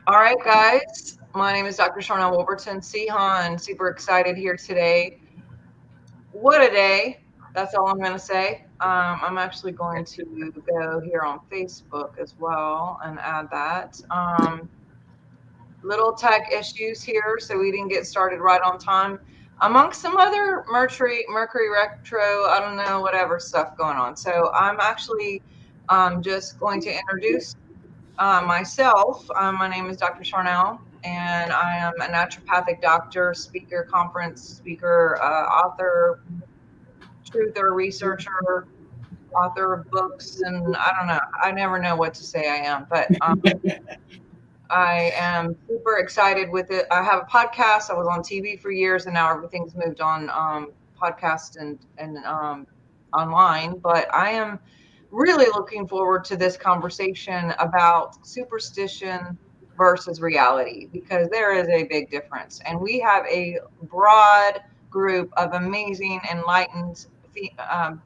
All right, guys. My name is Dr. Sharnael Wolverton, Sehan. Super excited here today. What a day. That's all I'm going to say. I'm actually going to go here on Facebook as well and add that. Little tech issues here, so we didn't get started right on time. Amongst some other Mercury retro, I don't know, whatever stuff going on. So I'm actually just going to introduce myself. My name is Dr. Sharnael, and I am a naturopathic doctor, speaker, conference speaker, author, truther, researcher, author of books, and I don't know. I never know what to say I am, but I am super excited with it. I have a podcast. I was on TV for years, and now everything's moved on podcast and online. But I am really looking forward to this conversation about superstition versus reality because there is a big difference, and we have a broad group of amazing, enlightened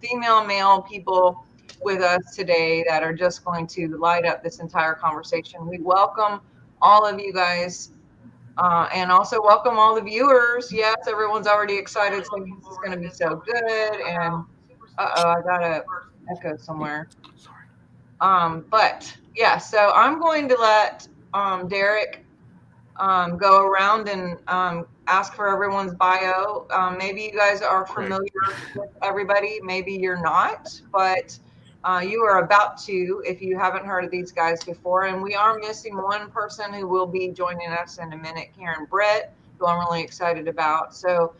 female, male people with us today that are just going to light up this entire conversation. We welcome all of you guys. And also welcome all the viewers. Yes, everyone's already excited saying this is going to be so good. And I got a echo somewhere. But yeah, so I'm going to let Derek go around and ask for everyone's bio. Maybe you guys are familiar with everybody. Maybe you're not, but you are about to if you haven't heard of these guys before. And we are missing one person who will be joining us in a minute, Karen Brett, who I'm really excited about. So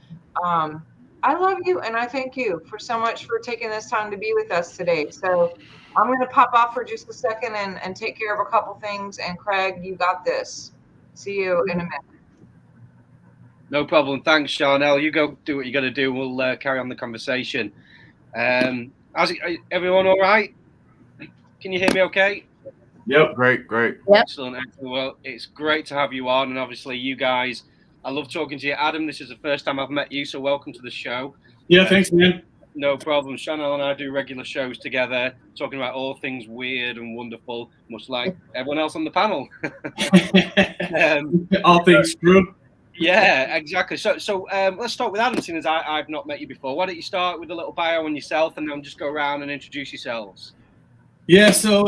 I love you and I thank you for so much for taking this time to be with us today. So I'm going to pop off for just a second and take care of a couple things. And Craig, you got this. See you in a minute. No problem. Thanks, Sharnael. You go do what you got to do. We'll carry on the conversation. Everyone all right? Can you hear me okay? Yep, great. Yep. Excellent. Well, it's great to have you on. And obviously, you guys, I love talking to you. Adam, this is the first time I've met you, so welcome to the show. Yeah, thanks, man. No problem. Sharnael and I do regular shows together, talking about all things weird and wonderful, much like everyone else on the panel. All things true. Yeah, exactly. So let's start with Adam, seeing as I've not met you before. Why don't you start with a little bio on yourself, and then just go around and introduce yourselves? Yeah, so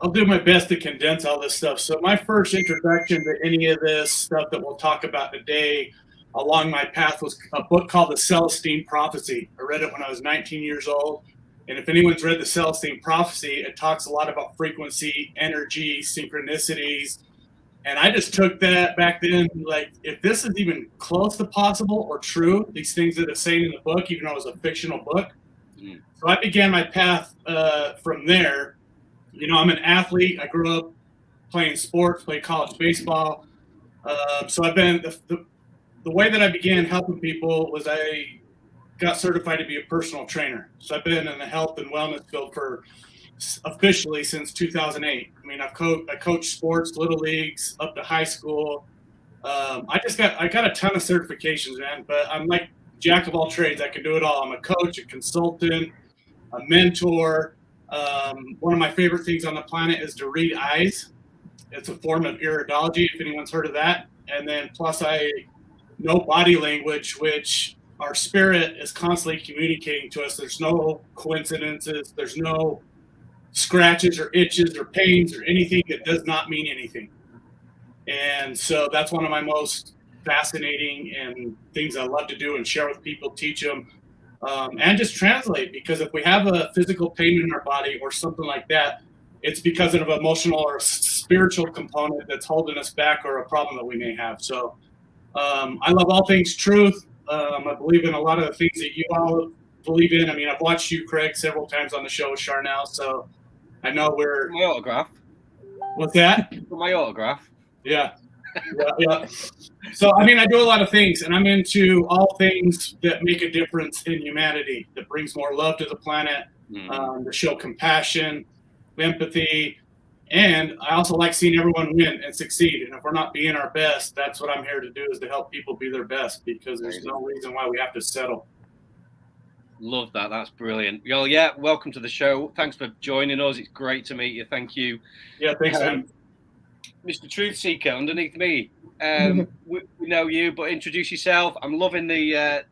I'll do my best to condense all this stuff. So my first introduction to any of this stuff that we'll talk about today along my path was a book called The Celestine Prophecy. I read it when I was 19 years old. And if anyone's read The Celestine Prophecy, it talks a lot about frequency, energy, synchronicities. And I just took that back then, like, if this is even close to possible or true, these things that it's saying in the book, even though it was a fictional book. So I began my path from there. You know, I'm an athlete. I grew up playing sports, played college baseball. So I've been, the way that I began helping people was I got certified to be a personal trainer. So I've been in the health and wellness field for officially since 2008. I mean, I coached sports, little leagues, up to high school. I got a ton of certifications, man, but I'm like jack of all trades. I can do it all. I'm a coach, a consultant, a mentor. One of my favorite things on the planet is to read eyes. It's a form of iridology, if anyone's heard of that. And then plus I know body language, which our spirit is constantly communicating to us. There's no coincidences. There's no scratches or itches or pains or anything that does not mean anything. And so that's one of my most fascinating and things I love to do and share with people, teach them, and just translate. Because if we have a physical pain in our body or something like that, it's because of an emotional or spiritual component that's holding us back or a problem that we may have. So I love all things truth. I believe in a lot of the things that you all believe in. I mean, I've watched you, Craig, several times on the show with Sharnael, so I know we're... My autograph. What's that? My autograph. Yeah. So, I mean, I do a lot of things, and I'm into all things that make a difference in humanity, that brings more love to the planet, to show compassion, empathy, and I also like seeing everyone win and succeed. And if we're not being our best, that's what I'm here to do, is to help people be their best, because there's no reason why we have to settle. Love that. That's brilliant. Well, yeah, welcome to the show. Thanks for joining us. It's great to meet you. Thank you. Yeah, thanks, man. Mr. Truth Seeker underneath me. We know you, but introduce yourself. I'm loving the hair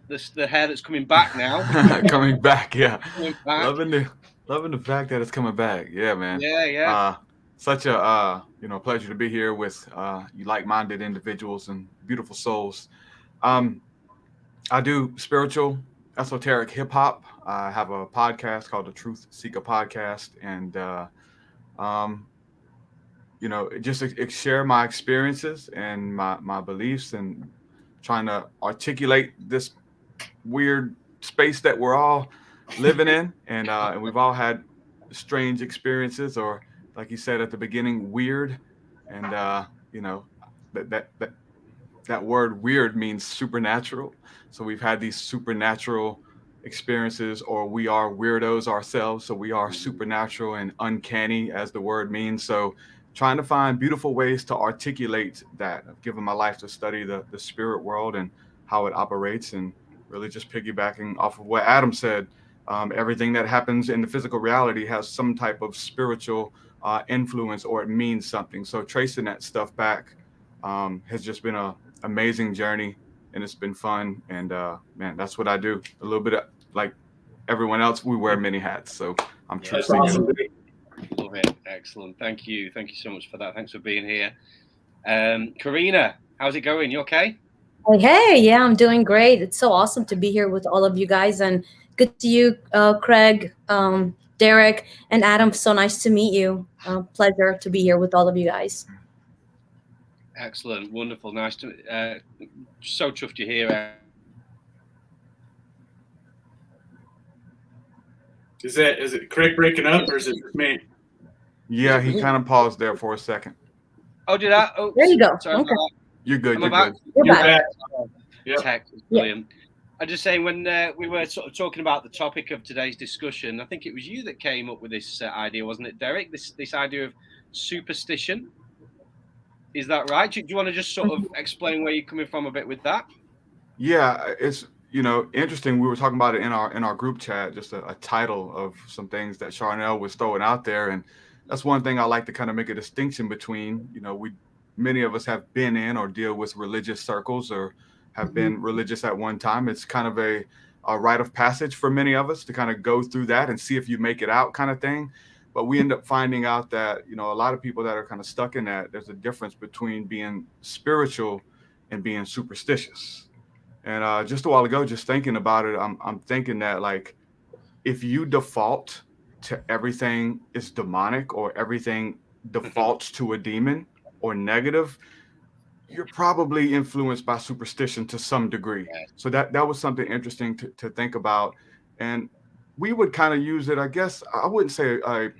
that's coming back now. Coming back, yeah. Coming back. Loving the fact that it's coming back. Yeah, man. Yeah. Such a pleasure to be here with you like-minded individuals and beautiful souls. I do spiritual, esoteric hip hop. I have a podcast called the Truth Seeker Podcast, and just share my experiences and my beliefs, and trying to articulate this weird space that we're all living in, and we've all had strange experiences, or like you said at the beginning, weird, and that word weird means supernatural. So we've had these supernatural experiences, or we are weirdos ourselves. So we are supernatural and uncanny, as the word means. So trying to find beautiful ways to articulate that. I've given my life to study the spirit world and how it operates, and really just piggybacking off of what Adam said. Everything that happens in the physical reality has some type of spiritual influence, or it means something. So tracing that stuff back has just been an amazing journey, and it's been fun. And man, that's what I do. A little bit of, like everyone else, we wear many hats. So I'm Truth Seeker. Awesome. Love it. Excellent. Thank you so much for that. Thanks for being here. Karina, how's it going? You okay? Hey, yeah, I'm doing great. It's so awesome to be here with all of you guys, and good to see you, Craig, Derek, and Adam. So nice to meet you. Pleasure to be here with all of you guys. Excellent, wonderful, nice to. So chuffed you're here. Is it Craig breaking up, or is it just me? Yeah, he kind of paused there for a second. Oh, did I? Oh, there you go. Sorry, okay. You're good. You're back. You're back. Yep. Tech is brilliant. I'm just saying, when we were sort of talking about the topic of today's discussion, I think it was you that came up with this idea, wasn't it, Derek? This idea of superstition. Is that right? Do you want to just sort of explain where you're coming from a bit with that? Yeah, it's interesting. We were talking about it in our group chat, just a title of some things that Sharnael was throwing out there, and that's one thing I like to kind of make a distinction between. Many of us have been in or deal with religious circles, or have been religious at one time. It's kind of a rite of passage for many of us to kind of go through that and see if you make it out, kind of thing. But we end up finding out that, a lot of people that are kind of stuck in that, there's a difference between being spiritual and being superstitious. And just a while ago, just thinking about it, I'm thinking that, like, if you default to everything is demonic, or everything defaults to a demon or negative, you're probably influenced by superstition to some degree. So that was something interesting to think about. And we would kind of use it, I guess, I wouldn't say a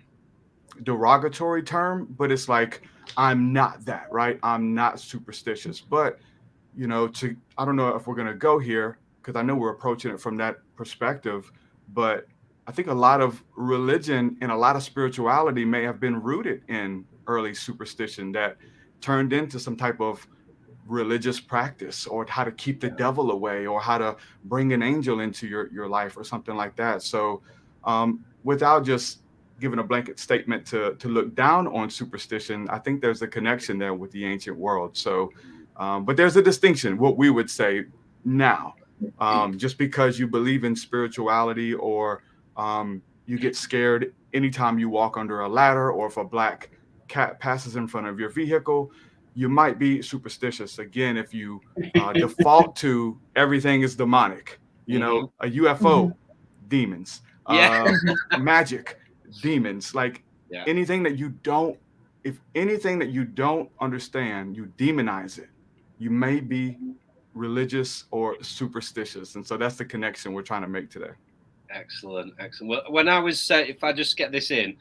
derogatory term, but it's like, I'm not that, right? I'm not superstitious. But, I don't know if we're going to go here, because I know we're approaching it from that perspective, but I think a lot of religion and a lot of spirituality may have been rooted in early superstition that turned into some type of religious practice, or how to keep the devil away, or how to bring an angel into your life, or something like that. So without just giving a blanket statement to look down on superstition, I think there's a connection there with the ancient world. So but there's a distinction, what we would say now. Just because you believe in spirituality, or you get scared anytime you walk under a ladder, or if a black cat passes in front of your vehicle, you might be superstitious. Again, if you default to everything is demonic, a UFO, demons, magic, demons, like anything that you don't understand, you demonize it, you may be religious or superstitious. And so that's the connection we're trying to make today. Excellent. Well, when I was, if I just get this in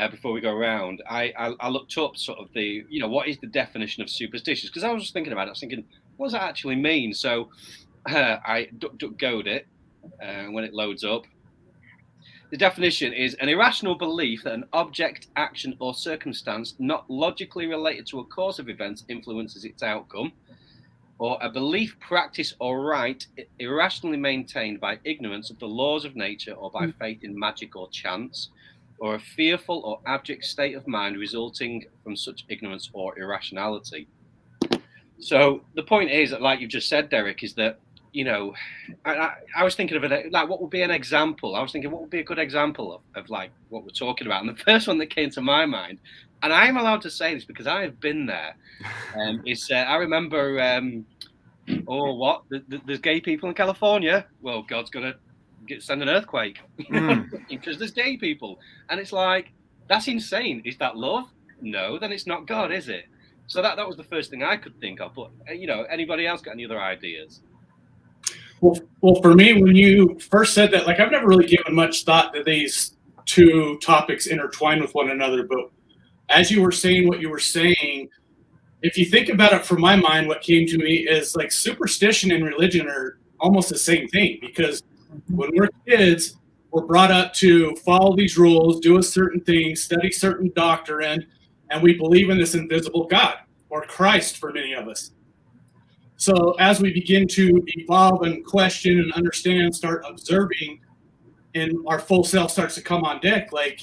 before we go around, I looked up sort of the, what is the definition of superstitious? Because I was just thinking about it. I was thinking, what does that actually mean? So I duck-goed it when it loads up. The definition is an irrational belief that an object, action, or circumstance not logically related to a course of events influences its outcome, or a belief, practice, or right irrationally maintained by ignorance of the laws of nature, or by faith in magic or chance, or a fearful or abject state of mind resulting from such ignorance or irrationality. So the point is that, like you just said, Derek, is that, you know, I was thinking of it, like, what would be an example? I was thinking, what would be a good example of like what we're talking about? And the first one that came to my mind, and I am allowed to say this because I have been there, is I remember, there's gay people in California. Well, God's going to send an earthquake because there's gay people. And it's like, that's insane. Is that love? No, then it's not God, is it? So that was the first thing I could think of. But, you know, anybody else got any other ideas? Well, for me, when you first said that, like, I've never really given much thought that these two topics intertwine with one another. But as you were saying what you were saying, if you think about it, from my mind, what came to me is like superstition and religion are almost the same thing, because when we're kids, we're brought up to follow these rules, do a certain thing, study certain doctrine, and we believe in this invisible God, or Christ for many of us. So as we begin to evolve and question and understand, start observing, and our full self starts to come on deck, like,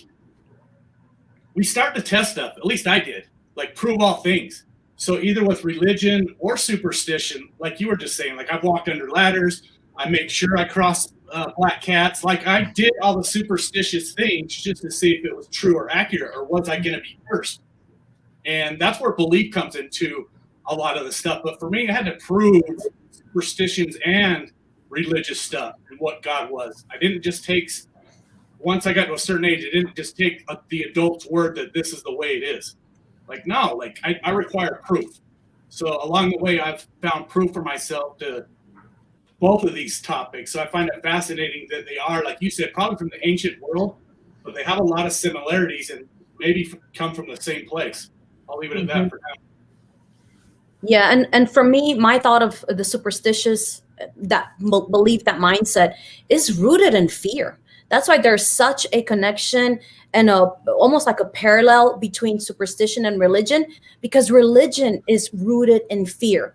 we start to test stuff. At least I did. Like, prove all things. So either with religion or superstition, like you were just saying, like, I've walked under ladders, I make sure I cross black cats. Like, I did all the superstitious things just to see if it was true or accurate, or was I going to be cursed? And that's where belief comes into a lot of the stuff. But for me, I had to prove superstitions and religious stuff and what God was. I didn't just take, once I got to a certain age, I didn't just take the adult's word that this is the way it is. Like, no, like, I require proof. So along the way, I've found proof for myself to both of these topics. So I find it fascinating that they are, like you said, probably from the ancient world, but they have a lot of similarities and maybe come from the same place. I'll leave it at that for now. Yeah, and for me, my thought of the superstitious, that belief, that mindset, is rooted in fear. That's why there's such a connection and almost like a parallel between superstition and religion, because religion is rooted in fear.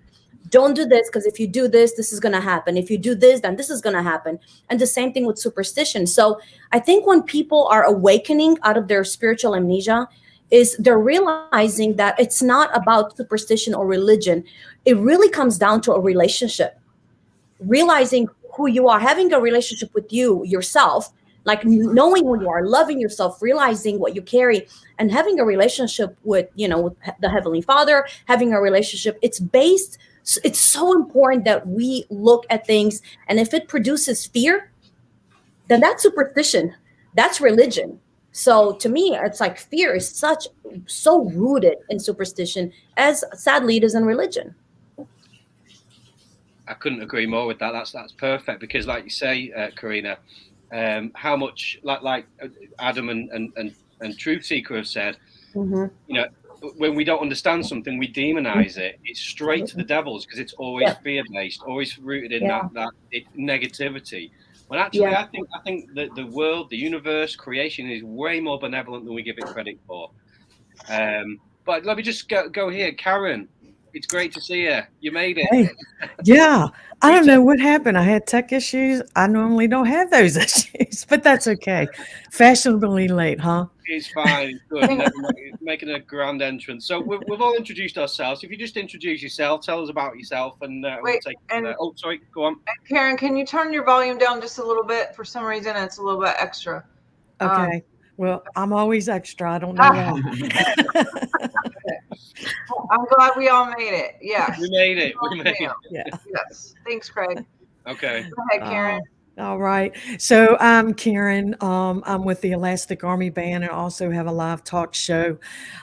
Don't do this, because if you do this, this is going to happen. If you do this, then this is going to happen. And the same thing with superstition. So I think when people are awakening out of their spiritual amnesia, is they're realizing that it's not about superstition or religion. It really comes down to a relationship. Realizing who you are, having a relationship with yourself, like knowing who you are, loving yourself, realizing what you carry, and having a relationship with, with the Heavenly Father, having a relationship. It's so important that we look at things, and if it produces fear, then that's superstition. That's religion. So to me, it's like fear is so rooted in superstition, as sadly it is in religion. I couldn't agree more with that. That's perfect, because, like you say, Karina, how much like Adam and Truth Seeker have said, when we don't understand something, we demonize it. It's straight to the devils, because it's always fear-based, always rooted in that negativity. But actually, I think that the world, the universe, creation is way more benevolent than we give it credit for. But let me just go here, Karen. It's great to see you. You made it. Hey, yeah. I don't know what happened. I had tech issues. I normally don't have those issues, but that's okay. Fashionably late, huh? It's fine. It's good. Making a grand entrance. So we've all introduced ourselves. If you just introduce yourself, tell us about yourself, and we'll take it from there. Oh, sorry. Go on. Karen, can you turn your volume down just a little bit? For some reason, it's a little bit extra. Okay. Well, I'm always extra. I don't know why. I'm glad we all made it. Yeah. We made it. We made it. Yeah. Yes. Thanks, Craig. Okay. Go ahead, Karen. All right. So I'm Karen. I'm with the Elastic Army Band, and also have a live talk show.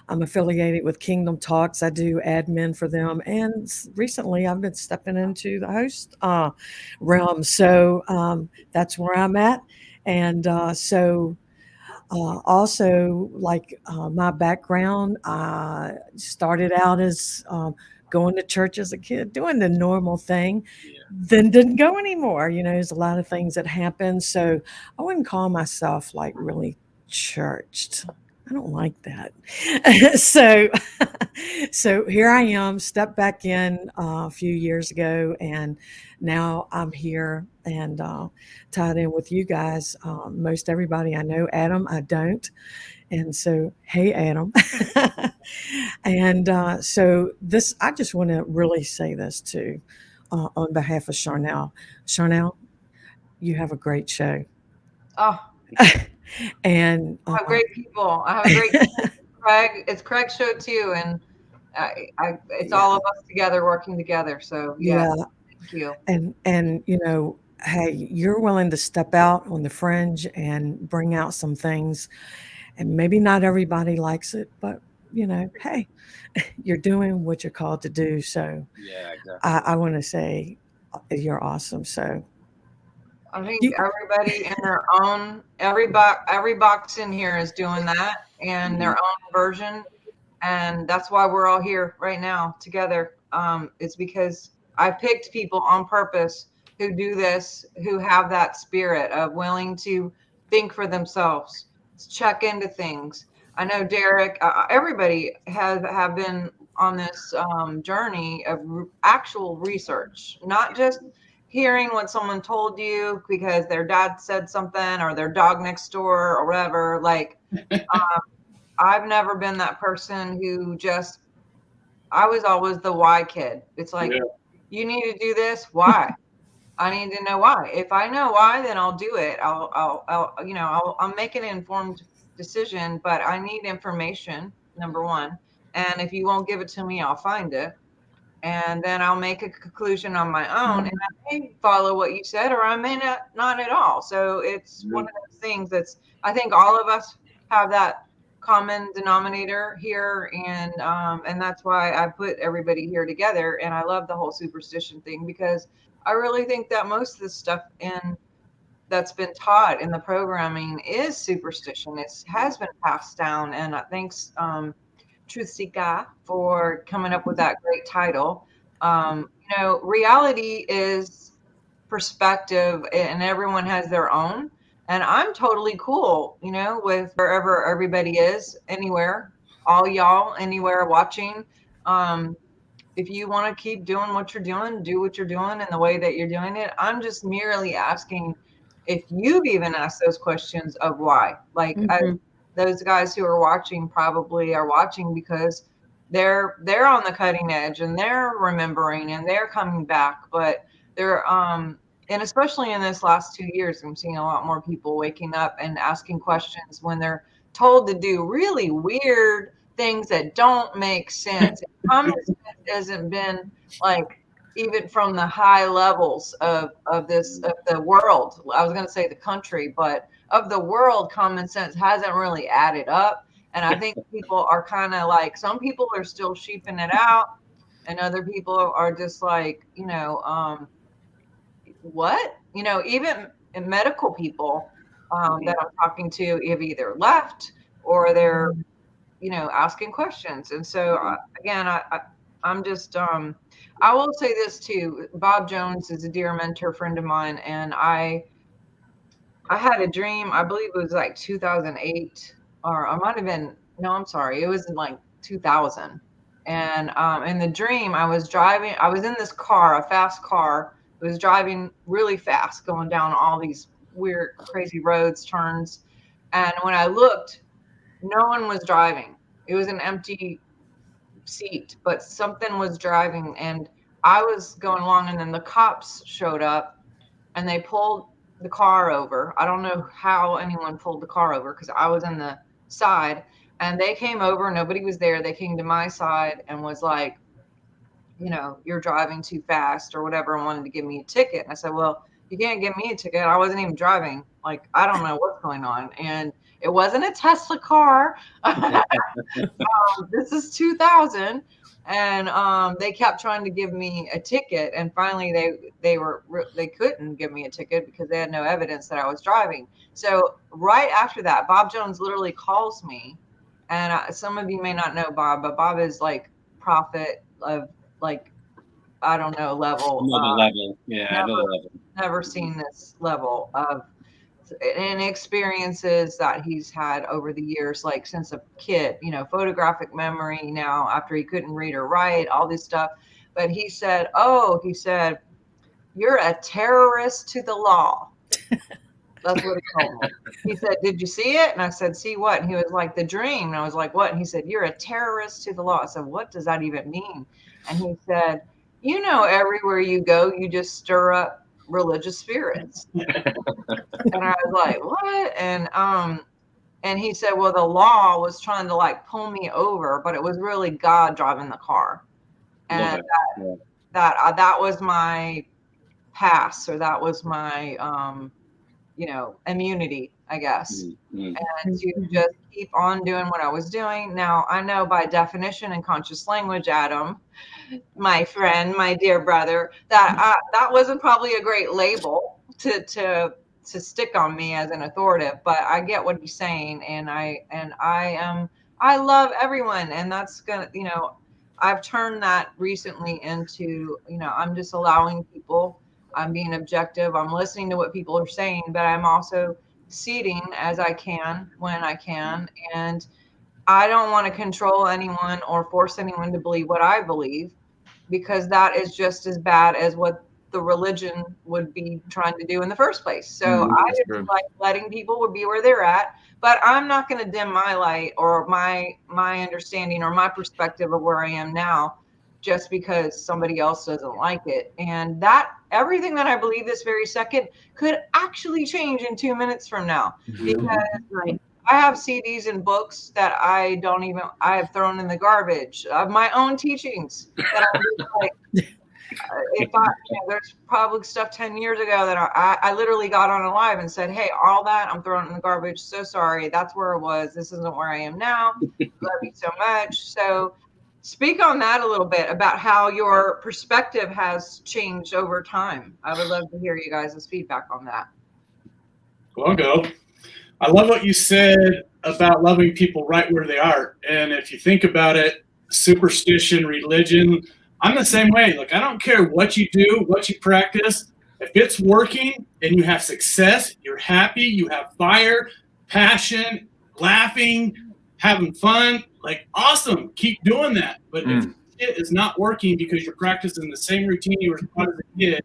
I'm affiliated with Kingdom Talks. I do admin for them. And recently I've been stepping into the host realm. So that's where I'm at. And also, like my background, I started out as going to church as a kid, doing the normal thing, then didn't go anymore. There's a lot of things that happen. So I wouldn't call myself like really churched. I don't like that. So, so here I am, stepped back in a few years ago, and now I'm here and tied in with you guys. Most everybody I know, Adam, I don't. And so, hey, Adam. And so this, I just want to really say this too, on behalf of Sharnael. Sharnael, you have a great show. Oh, And I have great people. I have a great Craig. It's Craig's show too, and it's all of us together working together. So yeah, yeah, thank you. and you know, hey, you're willing to step out on the fringe and bring out some things, and maybe not everybody likes it, but you know, hey, you're doing what you're called to do. So Yeah, exactly. I want to say you're awesome. So I think you, everybody in their own every box in here is doing that and their own version, and that's why we're all here right now together. It's because I picked people on purpose who do this, who have that spirit of willing to think for themselves, check into things. I know Derek. Everybody have been on this journey of actual research, not just hearing what someone told you because their dad said something or their dog next door or whatever. Like, I've never been that person who just, I was always the why kid. It's like, Yeah. you need to do this. Why? I need to know why. If I know why, then I'll do it. I'll make an informed decision, but I need information, number one. And if you won't give it to me, I'll find it. And then I'll make a conclusion on my own. And I may follow what you said, or I may not at all. So it's one of those things I think all of us have that common denominator here. And that's why I put everybody here together. And I love the whole superstition thing, because I really think that most of the stuff that's been taught in the programming is superstition. It has been passed down. And thanks, Truthsika, for coming up with that great title. Reality is perspective, and everyone has their own. And I'm totally cool, with wherever everybody is, anywhere, all y'all, anywhere watching. If you want to keep doing what you're doing, do what you're doing in the way that you're doing it. I'm just merely asking if you've even asked those questions of why. Like, those guys who are watching probably are watching because they're on the cutting edge and they're remembering and they're coming back. But they're and especially in this last 2 years, I'm seeing a lot more people waking up and asking questions when they're told to do really weird things that don't make sense. Common sense hasn't been, like, even from the high levels of the world. I was going to say the country, but of the world, common sense hasn't really added up. And I think people are kind of like, some people are still sheeping it out, and other people are just like, what? Even medical people that I'm talking to have either left or they're, asking questions. And so, again, I'm just, I will say this too. Bob Jones is a dear mentor friend of mine, and I had a dream. I believe it was like 2008, or I might have been. No, I'm sorry. It was in like 2000. And in the dream, I was driving. I was in this car, a fast car. It was driving really fast, going down all these weird, crazy roads, turns. And when I looked, no one was driving. It was an empty seat, but something was driving, and I was going along, and then the cops showed up and they pulled the car over. I don't know how anyone pulled the car over because I was in the side, and they came over. Nobody was there. They came to my side and was like, you're driving too fast or whatever, and wanted to give me a ticket. And I said, well, you can't give me a ticket. I wasn't even driving. Like, I don't know what's going on. And it wasn't a Tesla car. This is 2000. And they kept trying to give me a ticket, and finally they couldn't give me a ticket because they had no evidence that I was driving. So right after that, Bob Jones literally calls me, and some of you may not know Bob, but Bob is like prophet of, like, I don't know, level. Another level. Yeah, another level. Never seen this level of and experiences that he's had over the years, like since a kid, you know, photographic memory now after he couldn't read or write, all this stuff. But he said, you're a terrorist to the law. That's what he told me. He said, did you see it? And I said, see what? And he was like, the dream. And I was like, what? And he said, you're a terrorist to the law. I said, what does that even mean? And he said, you know, everywhere you go, you just stir up religious spirits. And I was like, what? And he said, well, the law was trying to like pull me over, but it was really God driving the car. And that was my pass, or that was my you know, immunity, I guess. And to just keep on doing what I was doing. Now, I know by definition and conscious language, Adam, my friend, my dear brother, that that wasn't probably a great label to stick on me as an authoritative, but I get what he's saying, and I love everyone, and that's gonna, you know, I've turned that recently into, you know, I'm just allowing people. I'm being objective. I'm listening to what people are saying, but I'm also seeding as I can when I can. And I don't want to control anyone or force anyone to believe what I believe, because that is just as bad as what the religion would be trying to do in the first place. So I just like letting people be where they're at, but I'm not going to dim my light or my understanding or my perspective of where I am now, just because somebody else doesn't like it. And that everything that I believe this very second could actually change in 2 minutes from now, because I have CDs and books that I have thrown in the garbage of my own teachings that I'm like, there's probably stuff 10 years ago that I literally got on a live and said, hey, all that I'm throwing in the garbage. So sorry. That's where it was. This isn't where I am now. Love you so much. So speak on that a little bit about how your perspective has changed over time. I would love to hear you guys' feedback on that. Well, I'll go. I love what you said about loving people right where they are. And if you think about it, superstition, religion, I'm the same way. Look, I don't care what you do, what you practice. If it's working and you have success, you're happy, you have fire, passion, laughing, having fun, like awesome, keep doing that. But if it is not working because you're practicing the same routine you were taught as a kid,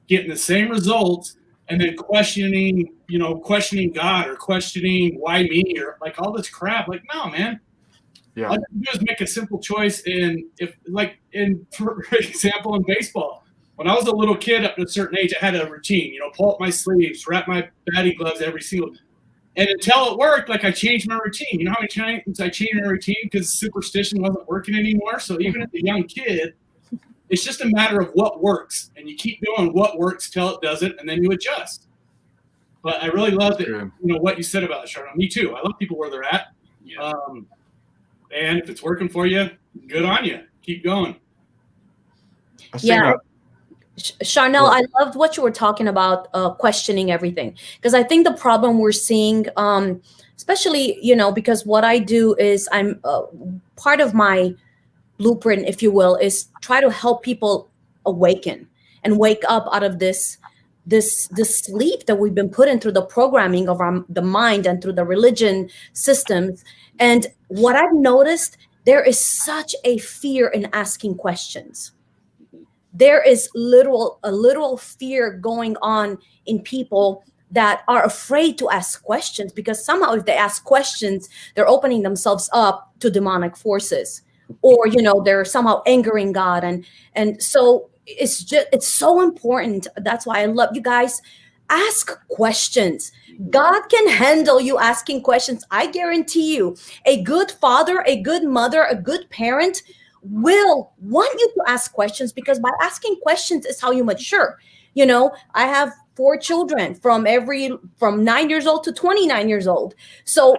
getting the same results, and then questioning God or questioning why me or like all this crap, like, no, man. Yeah. All you can do is make a simple choice. And for example, in baseball, when I was a little kid up to a certain age, I had a routine, pull up my sleeves, wrap my batting gloves every single. And until it worked, like I changed my routine. You know how many times I changed my routine because superstition wasn't working anymore? So even as a young kid, it's just a matter of what works. And you keep doing what works till it doesn't, and then you adjust. But I really love that, what you said about it, Sharnael. Me too. I love people where they're at. Yeah. And if it's working for you, good on you. Keep going. Yeah. Sharnael, I loved what you were talking about, questioning everything. Because I think the problem we're seeing, especially, because what I do is I'm part of my blueprint, if you will, is try to help people awaken and wake up out of this sleep that we've been put in through the programming of the mind and through the religion systems. And what I've noticed, there is such a fear in asking questions. There is a literal fear going on in people that are afraid to ask questions, because somehow if they ask questions, they're opening themselves up to demonic forces, or, they're somehow angering God. And so it's so important. That's why I love you guys. Ask questions. God can handle you asking questions. I guarantee you, a good father, a good mother, a good parent will want you to ask questions, because by asking questions is how you mature. I have 4 children from 9 years old to 29 years old. So,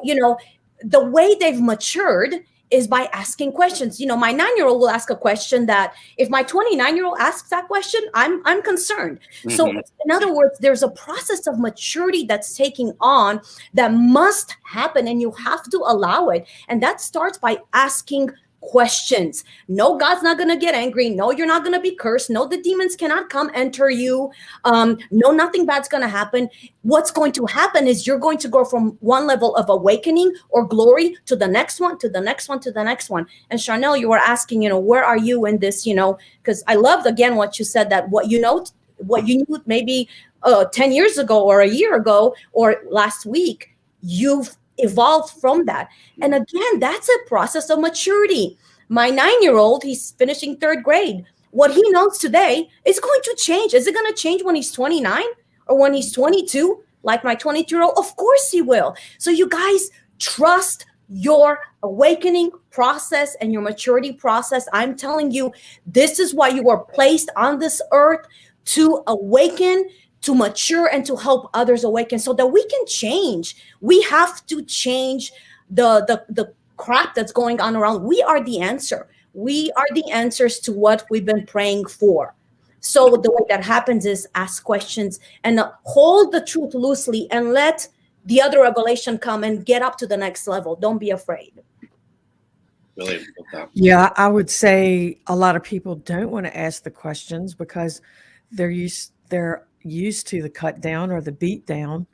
the way they've matured is by asking questions. My 9-year-old will ask a question that if my 29-year-old asks that question, I'm concerned. Mm-hmm. So in other words, there's a process of maturity that's taking on that must happen, and you have to allow it. And that starts by asking questions. No, God's not going to get angry. No, you're not going to be cursed. No, the demons cannot come enter you. No, nothing bad's going to happen. What's going to happen is you're going to go from one level of awakening or glory to the next one, to the next one, to the next one. And Sharnael, you were asking, where are you in this, because I loved, again, what you said, that what you knew maybe 10 years ago or a year ago or last week, you've evolved from that. And again, that's a process of maturity. My 9-year-old, he's finishing 3rd grade. What he knows today is going to change. Is it going to change when he's 29 or when he's 22, like my 22-year-old? Of course he will. So you guys trust your awakening process and your maturity process. I'm telling you, this is why you were placed on this earth, to awaken, to mature, and to help others awaken so that we can change. We have to change the crap that's going on around. We are the answer. We are the answers to what we've been praying for. So the way that happens is ask questions and hold the truth loosely and let the other revelation come and get up to the next level. Don't be afraid. Brilliant. Yeah, I would say a lot of people don't want to ask the questions because they're used to the cut down or the beat down.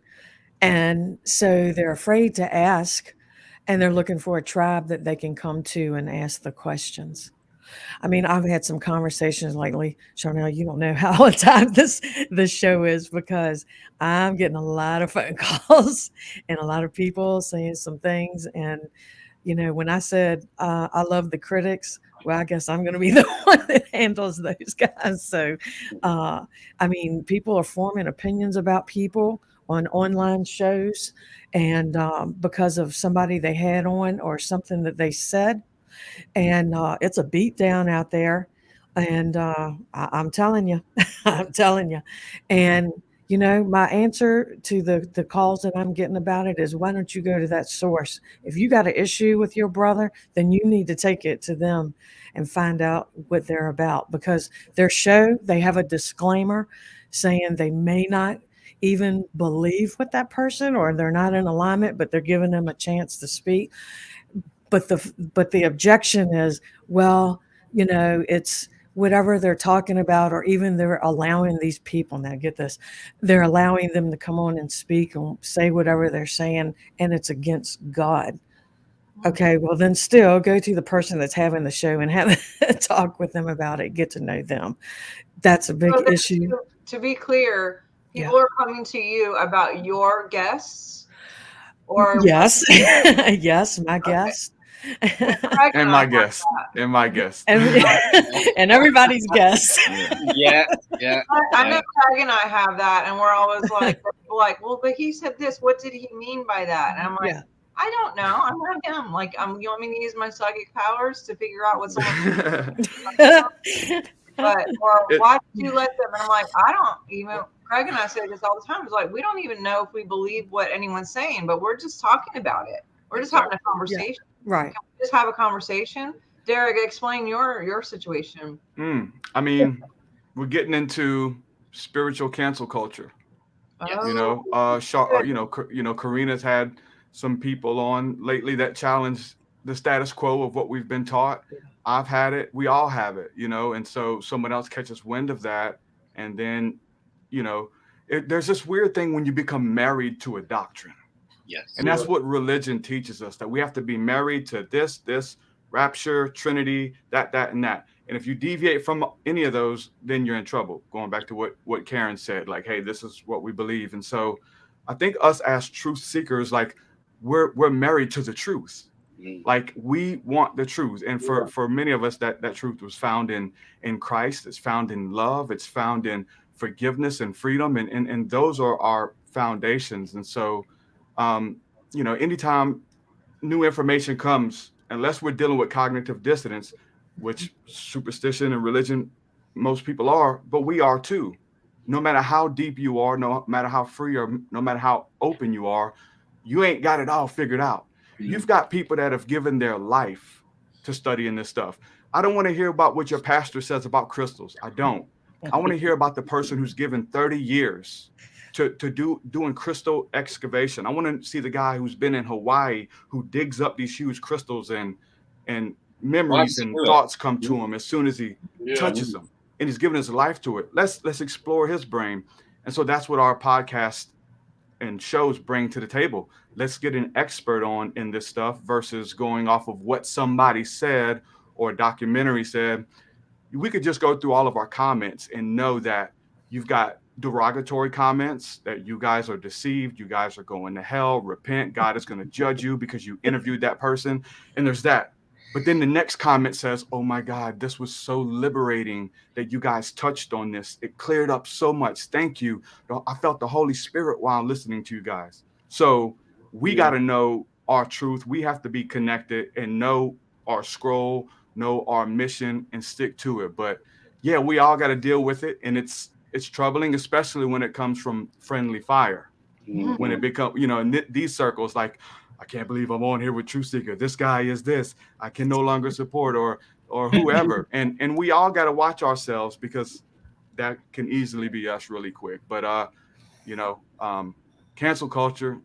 And so they're afraid to ask, and they're looking for a tribe that they can come to and ask the questions. I mean, I've had some conversations lately, Sharnael, you don't know how on time this show is, because I'm getting a lot of phone calls and a lot of people saying some things. And, when I said I love the critics, well, I guess I'm going to be the one that handles those guys. So, I mean, people are forming opinions about people on online shows, and because of somebody they had on or something that they said, and it's a beat down out there. And I'm telling you, I'm telling you. And, my answer to the calls that I'm getting about it is, why don't you go to that source? If you got an issue with your brother, then you need to take it to them and find out what they're about, because their show, they have a disclaimer saying they may not even believe what that person, or they're not in alignment, but they're giving them a chance to speak. But the objection is, well, it's whatever they're talking about, or even they're allowing these people, now get this, they're allowing them to come on and speak and say whatever they're saying, and it's against God. Okay, well then still go to the person that's having the show and have a talk with them about it, get to know them. That's a big issue. To be clear, people are coming to you about your guests, or yes, yes, my guests. And my guest, and everybody's guest. Yeah. I know Craig and I have that, and we're always like, well, but he said this. What did he mean by that? And I'm like, I don't know. I'm not him. Like, you want me to use my psychic powers to figure out what someone? Or why did you let them? And I'm like, I don't even. Craig and I say this all the time. It's like, we don't even know if we believe what anyone's saying, but we're just talking about it. We're just having a conversation. Right. Can we just have a conversation? Derek, explain your situation. I mean, we're getting into spiritual cancel culture. Karina's had some people on lately that challenge the status quo of what we've been taught. I've had it. We all have it, and so someone else catches wind of that, and then, there's this weird thing when you become married to a doctrine. Yes. And that's what religion teaches us, that we have to be married to this, rapture, Trinity, that, and that. And if you deviate from any of those, then you're in trouble. Going back to what Karen said, like, hey, this is what we believe. And so I think us as truth seekers, like, we're married to the truth. Like, we want the truth. And for many of us, that truth was found in Christ. It's found in love. It's found in forgiveness and freedom. And those are our foundations. And so, anytime new information comes, unless we're dealing with cognitive dissonance, which superstition and religion, most people are, but we are too. No matter how deep you are, no matter how free or no matter how open you are, you ain't got it all figured out. You've got people that have given their life to studying this stuff. I don't want to hear about what your pastor says about crystals. I don't. I want to hear about the person who's given 30 years to doing crystal excavation. I want to see the guy who's been in Hawaii, who digs up these huge crystals and memories and thoughts come to him as soon as he Yeah. touches them, and he's giving his life to it. Let's explore his brain. And so that's what our podcast and shows bring to the table. Let's get an expert on in this stuff versus going off of what somebody said or a documentary said. We could just go through all of our comments and know that you've got derogatory comments, that you guys are deceived, you guys are going to hell, repent, God is going to judge you because you interviewed that person. And there's that. But then the next comment says, oh my God, this was so liberating that you guys touched on this. It cleared up so much. Thank you. I felt the Holy Spirit while listening to you guys. So we got to know our truth. We have to be connected and know our scroll, know our mission, and stick to it. But yeah, we all got to deal with it. And it's troubling, especially when it comes from friendly fire. Mm-hmm. When it becomes, in these circles, like, I can't believe I'm on here with True Seeker. This guy is this. I can no longer support or whoever. and we all got to watch ourselves because that can easily be us really quick. But, cancel culture,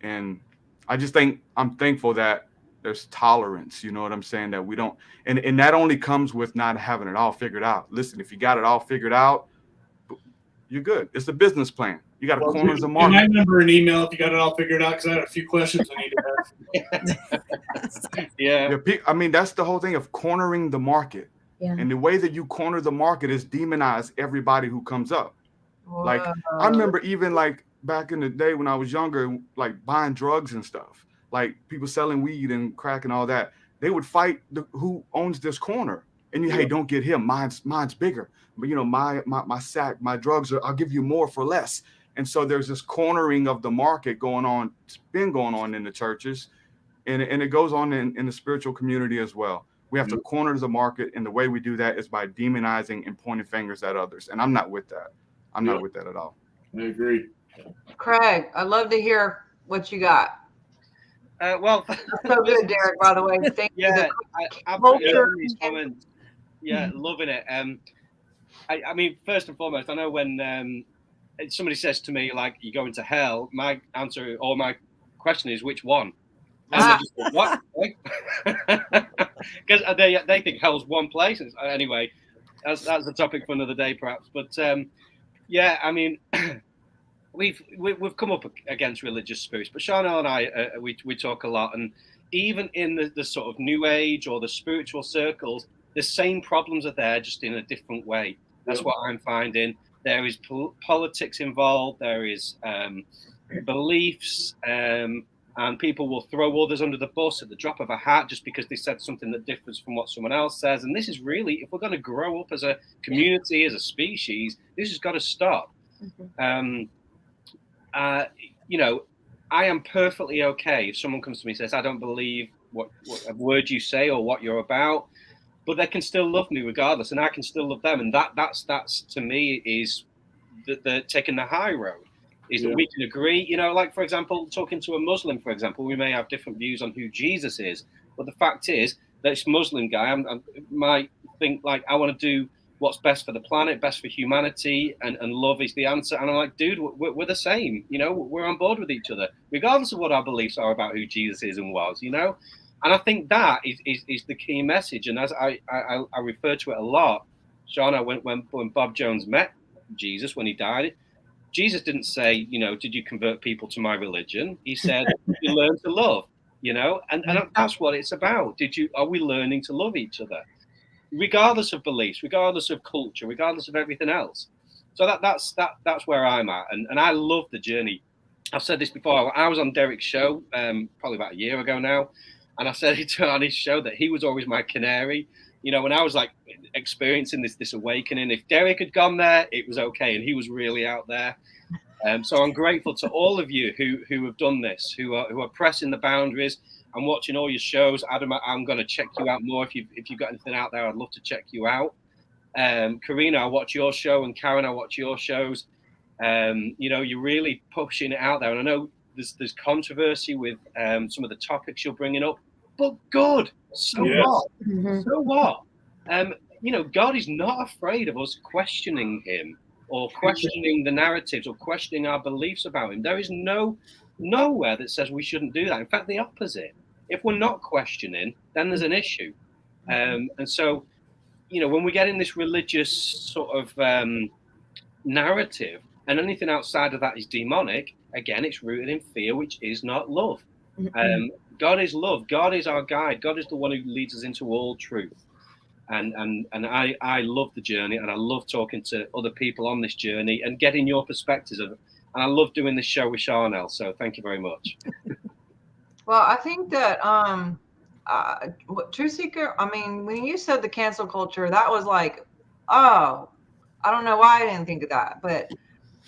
and I just think I'm thankful that there's tolerance. You know what I'm saying? That we don't. And that only comes with not having it all figured out. Listen, if you got it all figured out, you're good. It's a business plan. You got to corner the market. I remember an email if you got it all figured out, because I had a few questions I need to ask. Yeah. I mean, that's the whole thing of cornering the market. Yeah. And the way that you corner the market is demonize everybody who comes up. Whoa. Like, I remember even like back in the day when I was younger, like buying drugs and stuff, like people selling weed and crack and all that. They would fight who owns this corner. And hey, don't get him. Mine's bigger. But my sack, my drugs I'll give you more for less. And so there's this cornering of the market going on. It's been going on in the churches, and it goes on in the spiritual community as well. We have to corner the market, and the way we do that is by demonizing and pointing fingers at others. And I'm not with that. I'm not with that at all. I agree. Craig, I'd love to hear what you got. Well, that's so good, Derek. By the way, thank you. Loving it. I mean, first and foremost, I know when somebody says to me, like, you go into hell, my answer or my question is, which one? And they just go, what? Because they think hell's one place. Anyway, that's a topic for another day, perhaps. But I mean, we've come up against religious spirits, but Sharnael and I we talk a lot, and even in the sort of new age or the spiritual circles, the same problems are there, just in a different way. That's what I'm finding. There is politics involved. There is beliefs, and people will throw others under the bus at the drop of a hat just because they said something that differs from what someone else says. And this is really, if we're going to grow up as a community, as a species, this has got to stop. Mm-hmm. I am perfectly okay if someone comes to me and says, I don't believe what a word you say or what you're about, but they can still love me regardless, and I can still love them. And that's to me is the taking the high road, is that we can agree. Like, for example, talking to a Muslim, for example, we may have different views on who Jesus is, but the fact is that this Muslim guy might think, like, I want to do what's best for the planet, best for humanity, and love is the answer. And I'm like, dude, we're the same. We're on board with each other, regardless of what our beliefs are about who Jesus is and was, And I think that is the key message. And as I refer to it a lot, Shauna, when Bob Jones met Jesus, when he died, Jesus didn't say, did you convert people to my religion? He said, you learn to love, and that's what it's about. Are we learning to love each other? Regardless of beliefs, regardless of culture, regardless of everything else. So that's where I'm at. And I love the journey. I've said this before. I was on Derek's show probably about a year ago now. And I said on his show that he was always my canary. When I was like experiencing this awakening, if Derek had gone there, it was okay. And he was really out there. So I'm grateful to all of you who have done this, who are pressing the boundaries. I'm watching all your shows. Adam, I'm going to check you out more. If you've got anything out there, I'd love to check you out. Karina, I watch your show, and Karen, I watch your shows. You're really pushing it out there. And I know there's controversy with some of the topics you're bringing up, but good. So what? Mm-hmm. So what? God is not afraid of us questioning him or questioning the narratives or questioning our beliefs about him. There is nowhere that says we shouldn't do that. In fact, the opposite. If we're not questioning, then there's an issue. And so, when we get in this religious sort of narrative, and anything outside of that is demonic, again, it's rooted in fear, which is not love. God is love. God is our guide. God is the one who leads us into all truth. And I love the journey, and I love talking to other people on this journey and getting your perspectives of it. And I love doing this show with Sharnael. So thank you very much. Well, I think that Truth Seeker, I mean, when you said the cancel culture, that was like, oh, I don't know why I didn't think of that, but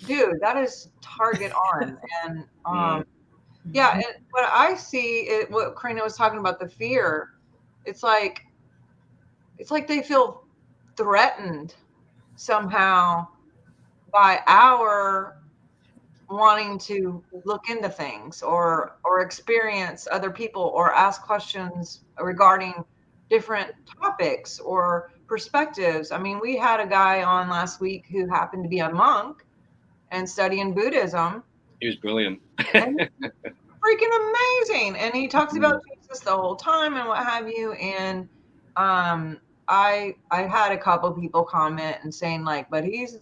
dude, that is target on. And yeah, and what I see, what Karina was talking about, the fear, it's like they feel threatened somehow by our wanting to look into things or experience other people or ask questions regarding different topics or perspectives. I mean, we had a guy on last week who happened to be a monk and studying Buddhism. He was brilliant. Freaking amazing. And he talks about Jesus the whole time and what have you. And I had a couple people comment and saying like, but he's,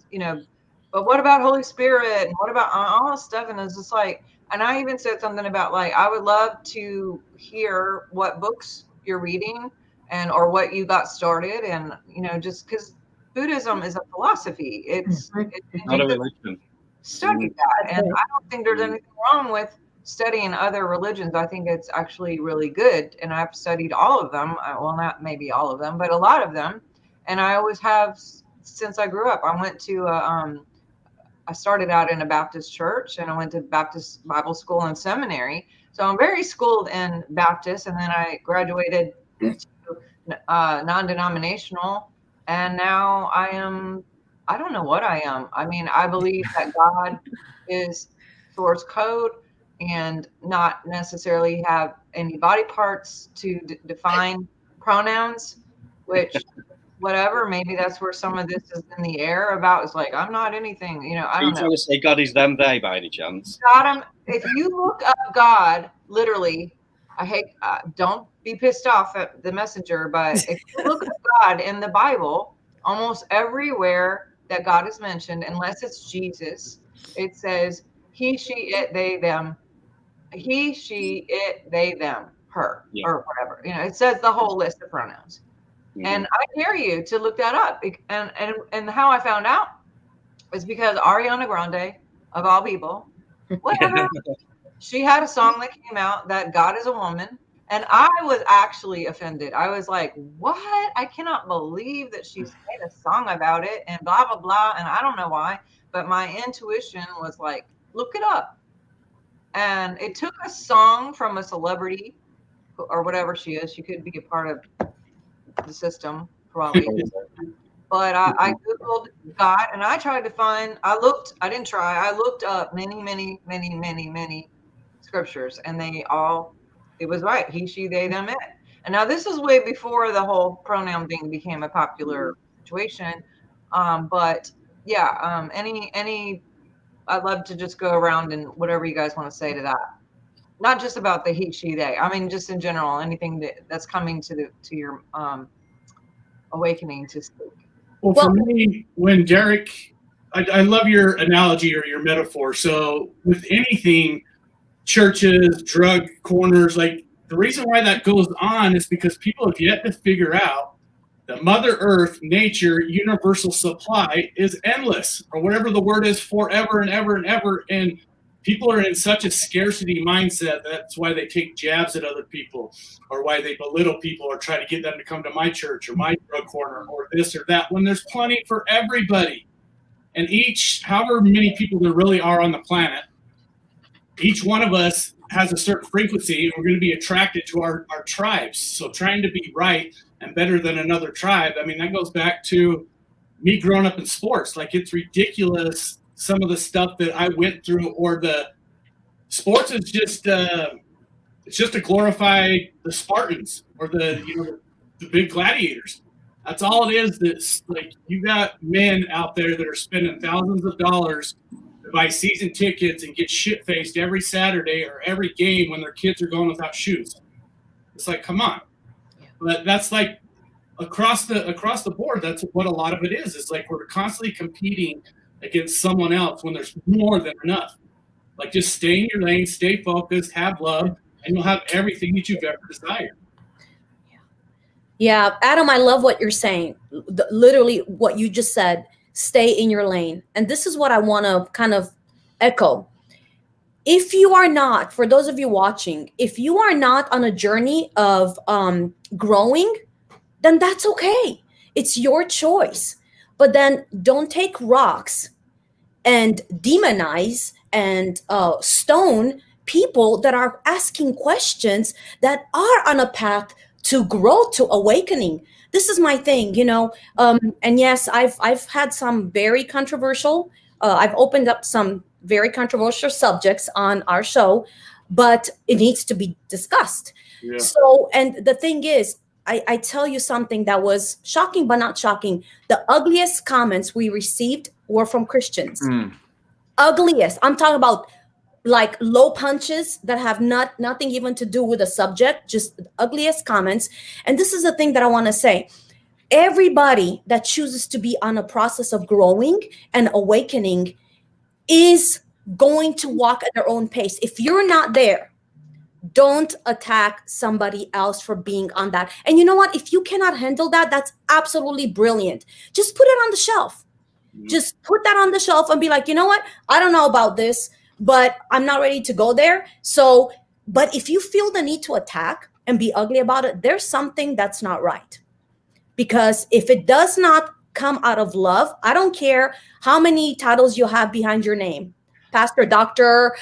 but what about Holy Spirit and what about all this stuff? And it's just like, and I even said something about like, I would love to hear what books you're reading and or what you got started. And, just because Buddhism is a philosophy. It's not a religion. Study that. And I don't think there's anything wrong with studying other religions. I think it's actually really good. And I've studied all of them. Well, not maybe all of them, but a lot of them. And I always have since I grew up. I went to I started out in a Baptist church and I went to Baptist Bible school and seminary. So I'm very schooled in Baptist. And then I graduated to non-denominational. And now I don't know what I am. I mean, I believe that God is source code and not necessarily have any body parts to define pronouns, which whatever, maybe that's where some of this is in the air about. It's like, I'm not anything, I don't know. Trying to say God is them, they, by any chance? God, if you look up God, literally, don't be pissed off at the messenger, but if you look up God in the Bible, almost everywhere that God is mentioned, unless it's Jesus, it says he, she, it, they, them. He, she, it, they, them, her, or whatever. It says the whole list of pronouns. And I dare you to look that up. And how I found out is because Ariana Grande, of all people, whatever, she had a song that came out that God is a woman. And I was actually offended. I was like, what? I cannot believe that she's made a song about it and blah, blah, blah. And I don't know why, but my intuition was like, look it up. And it took a song from a celebrity or whatever she is. She could be a part of the system, probably. But I Googled God and I tried to find, I looked up many, many, many, many, many scriptures and it was right. He, she, they, them, it. And now this is way before the whole pronoun thing became a popular situation. But yeah, I'd love to just go around and whatever you guys want to say to that. Not just about the he, she, they. I mean, just in general, anything that's coming to your awakening to speak. Well, for me, when Derek, I love your analogy or your metaphor. So with anything, churches, drug corners, like the reason why that goes on is because people have yet to figure out that Mother Earth, nature, universal supply is endless, or whatever the word is, forever and ever and ever. And people are in such a scarcity mindset. That's why they take jabs at other people, or why they belittle people, or try to get them to come to my church or my drug corner or this or that, when there's plenty for everybody. And however many people there really are on the planet, each one of us has a certain frequency, and we're going to be attracted to our tribes. So trying to be right and better than another tribe, I mean, that goes back to me growing up in sports. Like, it's ridiculous, some of the stuff that I went through, or the sports is just it's just to glorify the Spartans or the big gladiators. That's all it is. That's like, you got men out there that are spending thousands of dollars to buy season tickets and get shit-faced every Saturday or every game when their kids are going without shoes. It's like, come on. But that's like across the board, that's what a lot of it is. It's like we're constantly competing against someone else when there's more than enough. Like, just stay in your lane, stay focused, have love, and you'll have everything that you've ever desired. Yeah, Adam, I love what you're saying. Literally what you just said, stay in your lane. And this is what I want to kind of echo. If you are not, for those of you watching, if you are not on a journey of growing, then that's okay. It's your choice. But then don't take rocks and demonize and stone people that are asking questions that are on a path to grow, to awakening. This is my thing, you know. And yes, I've had some very controversial. I've opened up some very controversial subjects on our show, but it needs to be discussed. Yeah. So, and the thing is, I tell you something that was shocking, but not shocking. The ugliest comments we received were from Christians. Ugliest. I'm talking about like low punches that have nothing even to do with the subject, just the ugliest comments. And this is the thing that I want to say. Everybody that chooses to be on a process of growing and awakening is going to walk at their own pace. If you're not there, don't attack somebody else for being on that. And you know what? If you cannot handle that, that's absolutely brilliant. Just put it on the shelf. Just put that on the shelf and be like, you know what? I don't know about this, but I'm not ready to go there. So, but if you feel the need to attack and be ugly about it, there's something that's not right. Because if it does not come out of love, I don't care how many titles you have behind your name. Pastor, doctor,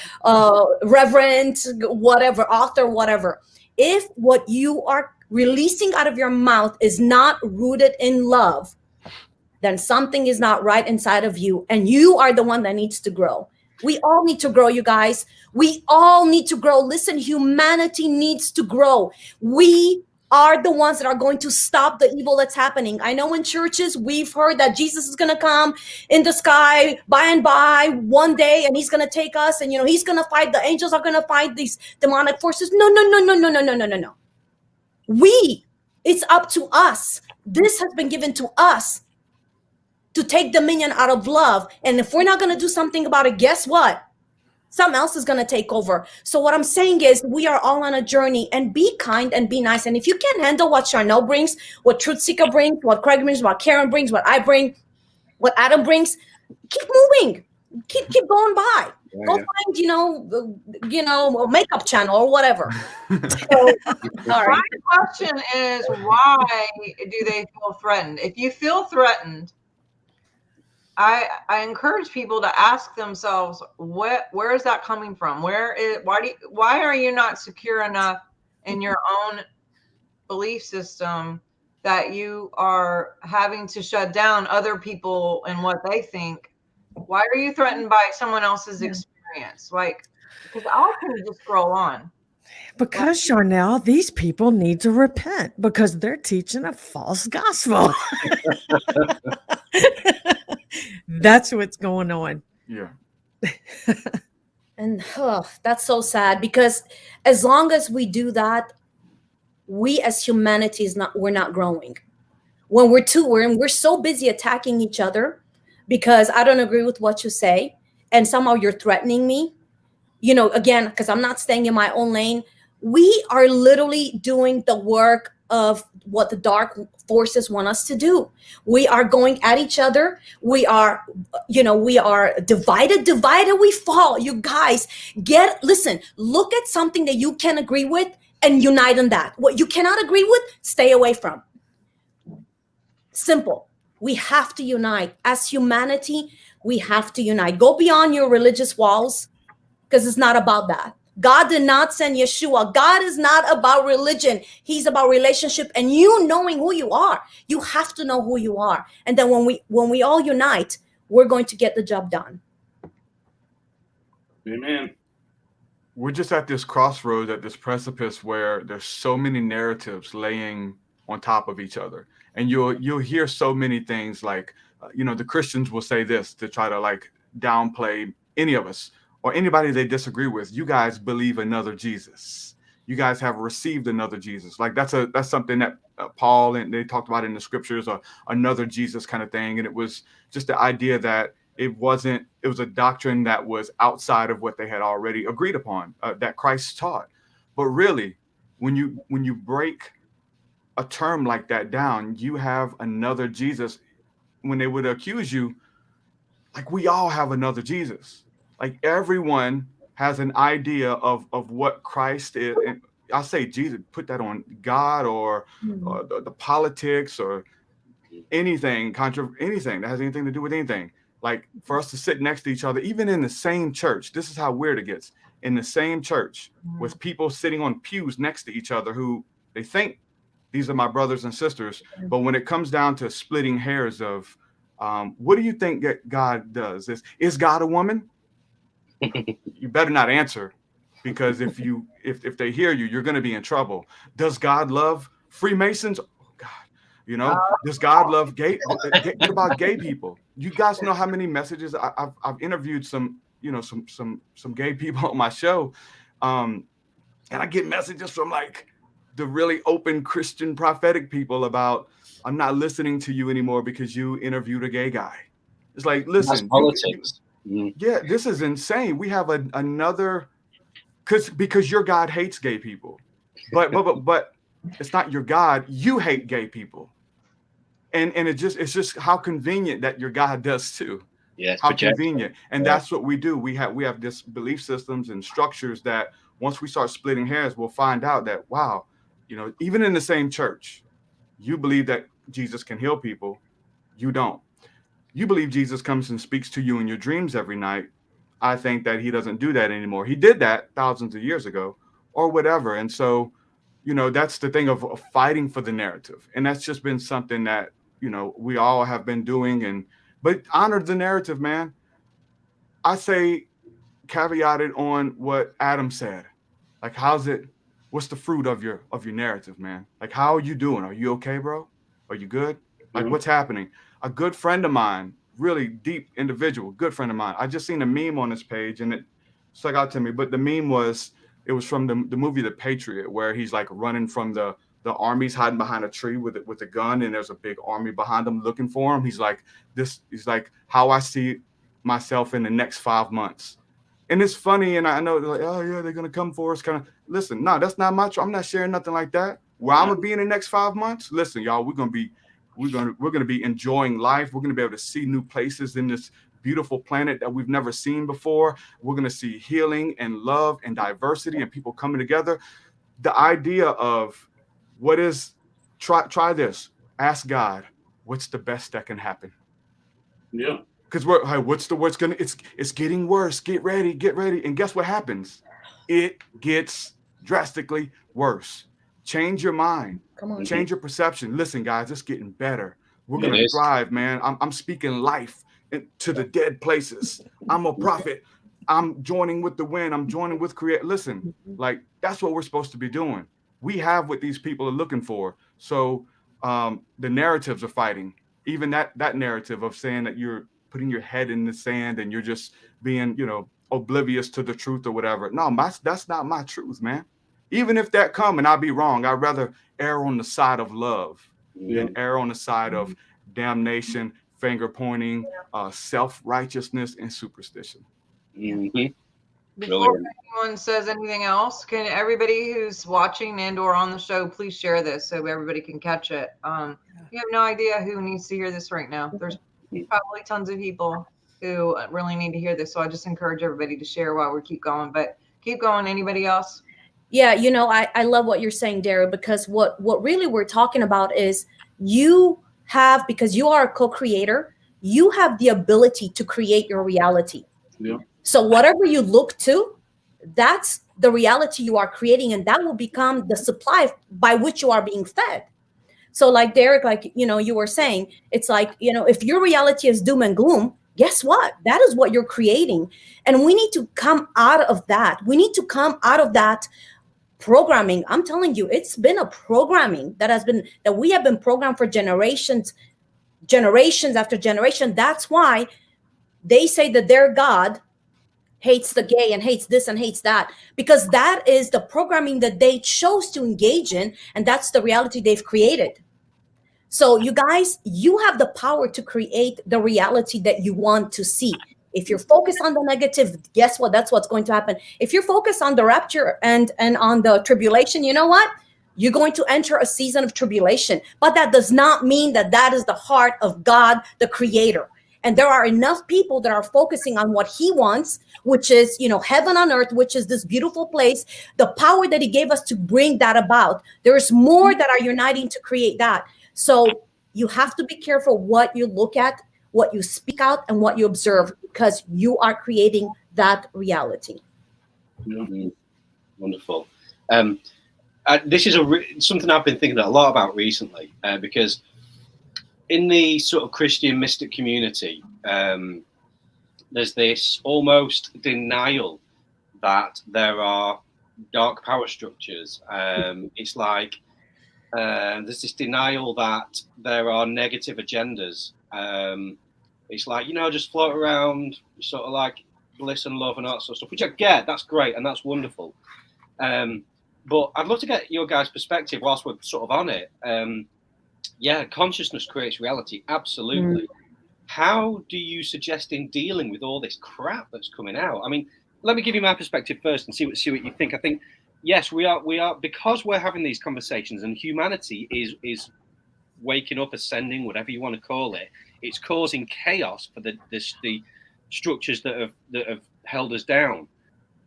reverend, whatever, author, whatever. If what you are releasing out of your mouth is not rooted in love, then something is not right inside of you, and you are the one that needs to grow. We all need to grow, you guys. We all need to grow. Listen, humanity needs to grow. We are the ones that are going to stop the evil that's happening. I know in churches, we've heard that Jesus is going to come in the sky by and by one day, and he's going to take us, and, you know, he's going to fight. The angels are going to fight these demonic forces. No. It's up to us. This has been given to us to take dominion out of love. And if we're not going to do something about it, guess what? Something else is going to take over. So what I'm saying is we are all on a journey, and be kind and be nice. And if you can't handle what Sharnael brings, what Truth Seeker brings, what Craig brings, what Karen brings, what I bring, what Adam brings, keep moving, keep going by. Yeah, Go find, a makeup channel or whatever. So, all right. My question is, why do they feel threatened? If you feel threatened, I encourage people to ask themselves, where is that coming from? Why are you not secure enough in your own belief system that you are having to shut down other people and what they think? Why are you threatened by someone else's experience? Like, because I can just scroll on. Because, Sharnael, these people need to repent because they're teaching a false gospel. That's what's going on. Yeah. And that's so sad, because as long as we do that, we as humanity we're not growing. When we're so busy attacking each other because I don't agree with what you say, and somehow you're threatening me, again, because I'm not staying in my own lane. We are literally doing the work of what the dark forces want us to do. We are going at each other. We are divided, we fall. You guys listen, look at something that you can agree with and unite on that. What you cannot agree with, stay away from. Simple. We have to unite. As humanity, we have to unite. Go beyond your religious walls, because it's not about that. God did not send Yeshua. God is not about religion. He's about relationship and you knowing who you are. You have to know who you are. And then when we all unite, we're going to get the job done. Amen. We're just at this crossroads, at this precipice where there's so many narratives laying on top of each other. And you'll hear so many things like, the Christians will say this to try to like downplay any of us or anybody they disagree with. You guys believe another Jesus. you guys have received another Jesus. Like that's something that Paul and they talked about in the scriptures, or another Jesus kind of thing. And it was just the idea that it was a doctrine that was outside of what they had already agreed upon, that Christ taught. But really, when you break a term like that down, you have another Jesus. When they would accuse you, like, we all have another Jesus. Like, everyone has an idea of what Christ is. And I say Jesus, put that on God or the politics or anything anything that has anything to do with anything. Like, for us to sit next to each other, even in the same church, this is how weird it gets. In the same church, with people sitting on pews next to each other who they think these are my brothers and sisters, but when it comes down to splitting hairs of what do you think that God does? Is God a woman? You better not answer, because if they hear you, you're going to be in trouble. Does God love Freemasons? Oh God, does God love gay? What about gay people? You guys know how many messages I've interviewed some gay people on my show, and I get messages from like the really open Christian prophetic people about, I'm not listening to you anymore because you interviewed a gay guy. It's like, listen, politics. Yeah, this is insane. We have another, because your God hates gay people, but it's not your God. You hate gay people, and it's just how convenient that your God does too. Yeah, how convenient, and that's what we do. We have this belief systems and structures that once we start splitting hairs, we'll find out that, wow, even in the same church, you believe that Jesus can heal people. You don't. You believe Jesus comes and speaks to you in your dreams every night. I think that he doesn't do that anymore. He did that thousands of years ago or whatever. And so, that's the thing of fighting for the narrative. And that's just been something that, we all have been doing. But honor the narrative, man. I say caveated on what Adam said. Like, what's the fruit of your narrative, man? Like, how are you doing? Are you okay, bro? Are you good? Like, what's happening? A good friend of mine, really deep individual, good friend of mine. I just seen a meme on this page and it stuck out to me. But the meme was from the movie The Patriot, where he's like running from the army's hiding behind a tree with a gun, and there's a big army behind him looking for him. He's like, how I see myself in the next 5 months. And it's funny, and I know they're like, oh yeah, they're gonna come for us. Kind of listen, no, that's not my. I'm not sharing nothing like that. Where I'm gonna be in the next 5 months. Listen, y'all, we're gonna be enjoying life. We're gonna be able to see new places in this beautiful planet that we've never seen before. We're gonna see healing and love and diversity and people coming together. The idea of try this. Ask God, what's the best that can happen? Yeah. Because it's getting worse. Get ready. And guess what happens? It gets drastically worse. Change your mind. Come on. Change your perception. Listen, guys, it's getting better. We're going to thrive, man. I'm speaking life to the dead places. I'm a prophet. I'm joining with the wind. I'm joining with create. Listen, like, that's what we're supposed to be doing. We have what these people are looking for. So the narratives are fighting. Even that narrative of saying that you're putting your head in the sand and you're just being, oblivious to the truth or whatever. No, that's not my truth, man. Even if that come and I'll be wrong, I'd rather err on the side of love than err on the side of damnation, finger pointing, self-righteousness, and superstition. Before anyone says anything else, can everybody who's watching and or on the show please share this so everybody can catch it? You have no idea who needs to hear this right now. There's probably tons of people who really need to hear this. So I just encourage everybody to share while we keep going. But keep going. Anybody else? Yeah, I love what you're saying, Dara, because what really we're talking about is because you are a co-creator, you have the ability to create your reality. Yeah. So whatever you look to, that's the reality you are creating, and that will become the supply by which you are being fed. So like Derek, you were saying, it's like, if your reality is doom and gloom, guess what? That is what you're creating. And we need to come out of that. We need to come out of that programming. I'm telling you, it's been a programming that we have been programmed for generations after generation. That's why they say that their God hates the gay and hates this and hates that, because that is the programming that they chose to engage in, and that's the reality they've created. So you guys, you have the power to create the reality that you want to see. If you're focused on the negative, guess what? That's what's going to happen. If you're focused on the rapture and on the tribulation, you know what? You're going to enter a season of tribulation. But that does not mean that that is the heart of God, the creator. And there are enough people that are focusing on what he wants, which is, you know, heaven on earth, which is this beautiful place, the power that he gave us to bring that about. There's more that are uniting to create that. So you have to be careful what you look at, what you speak out, and what you observe, because you are creating that reality. Mm-hmm. Wonderful. This is something I've been thinking a lot about recently, because in the sort of Christian mystic community, there's this almost denial that there are dark power structures. It's like there's this denial that there are negative agendas. It's like, you know, just float around sort of like bliss and love and all that sort of stuff, which I get. That's great and that's wonderful. But I'd love to get your guys' perspective whilst we're sort of on it. Yeah, consciousness creates reality. Absolutely. How do you suggest in dealing with all this crap that's coming out? I mean, let me give you my perspective first and see what you think. I think, yes, we are because we're having these conversations and humanity is waking up, ascending, whatever you want to call it. It's causing chaos for the structures that have held us down,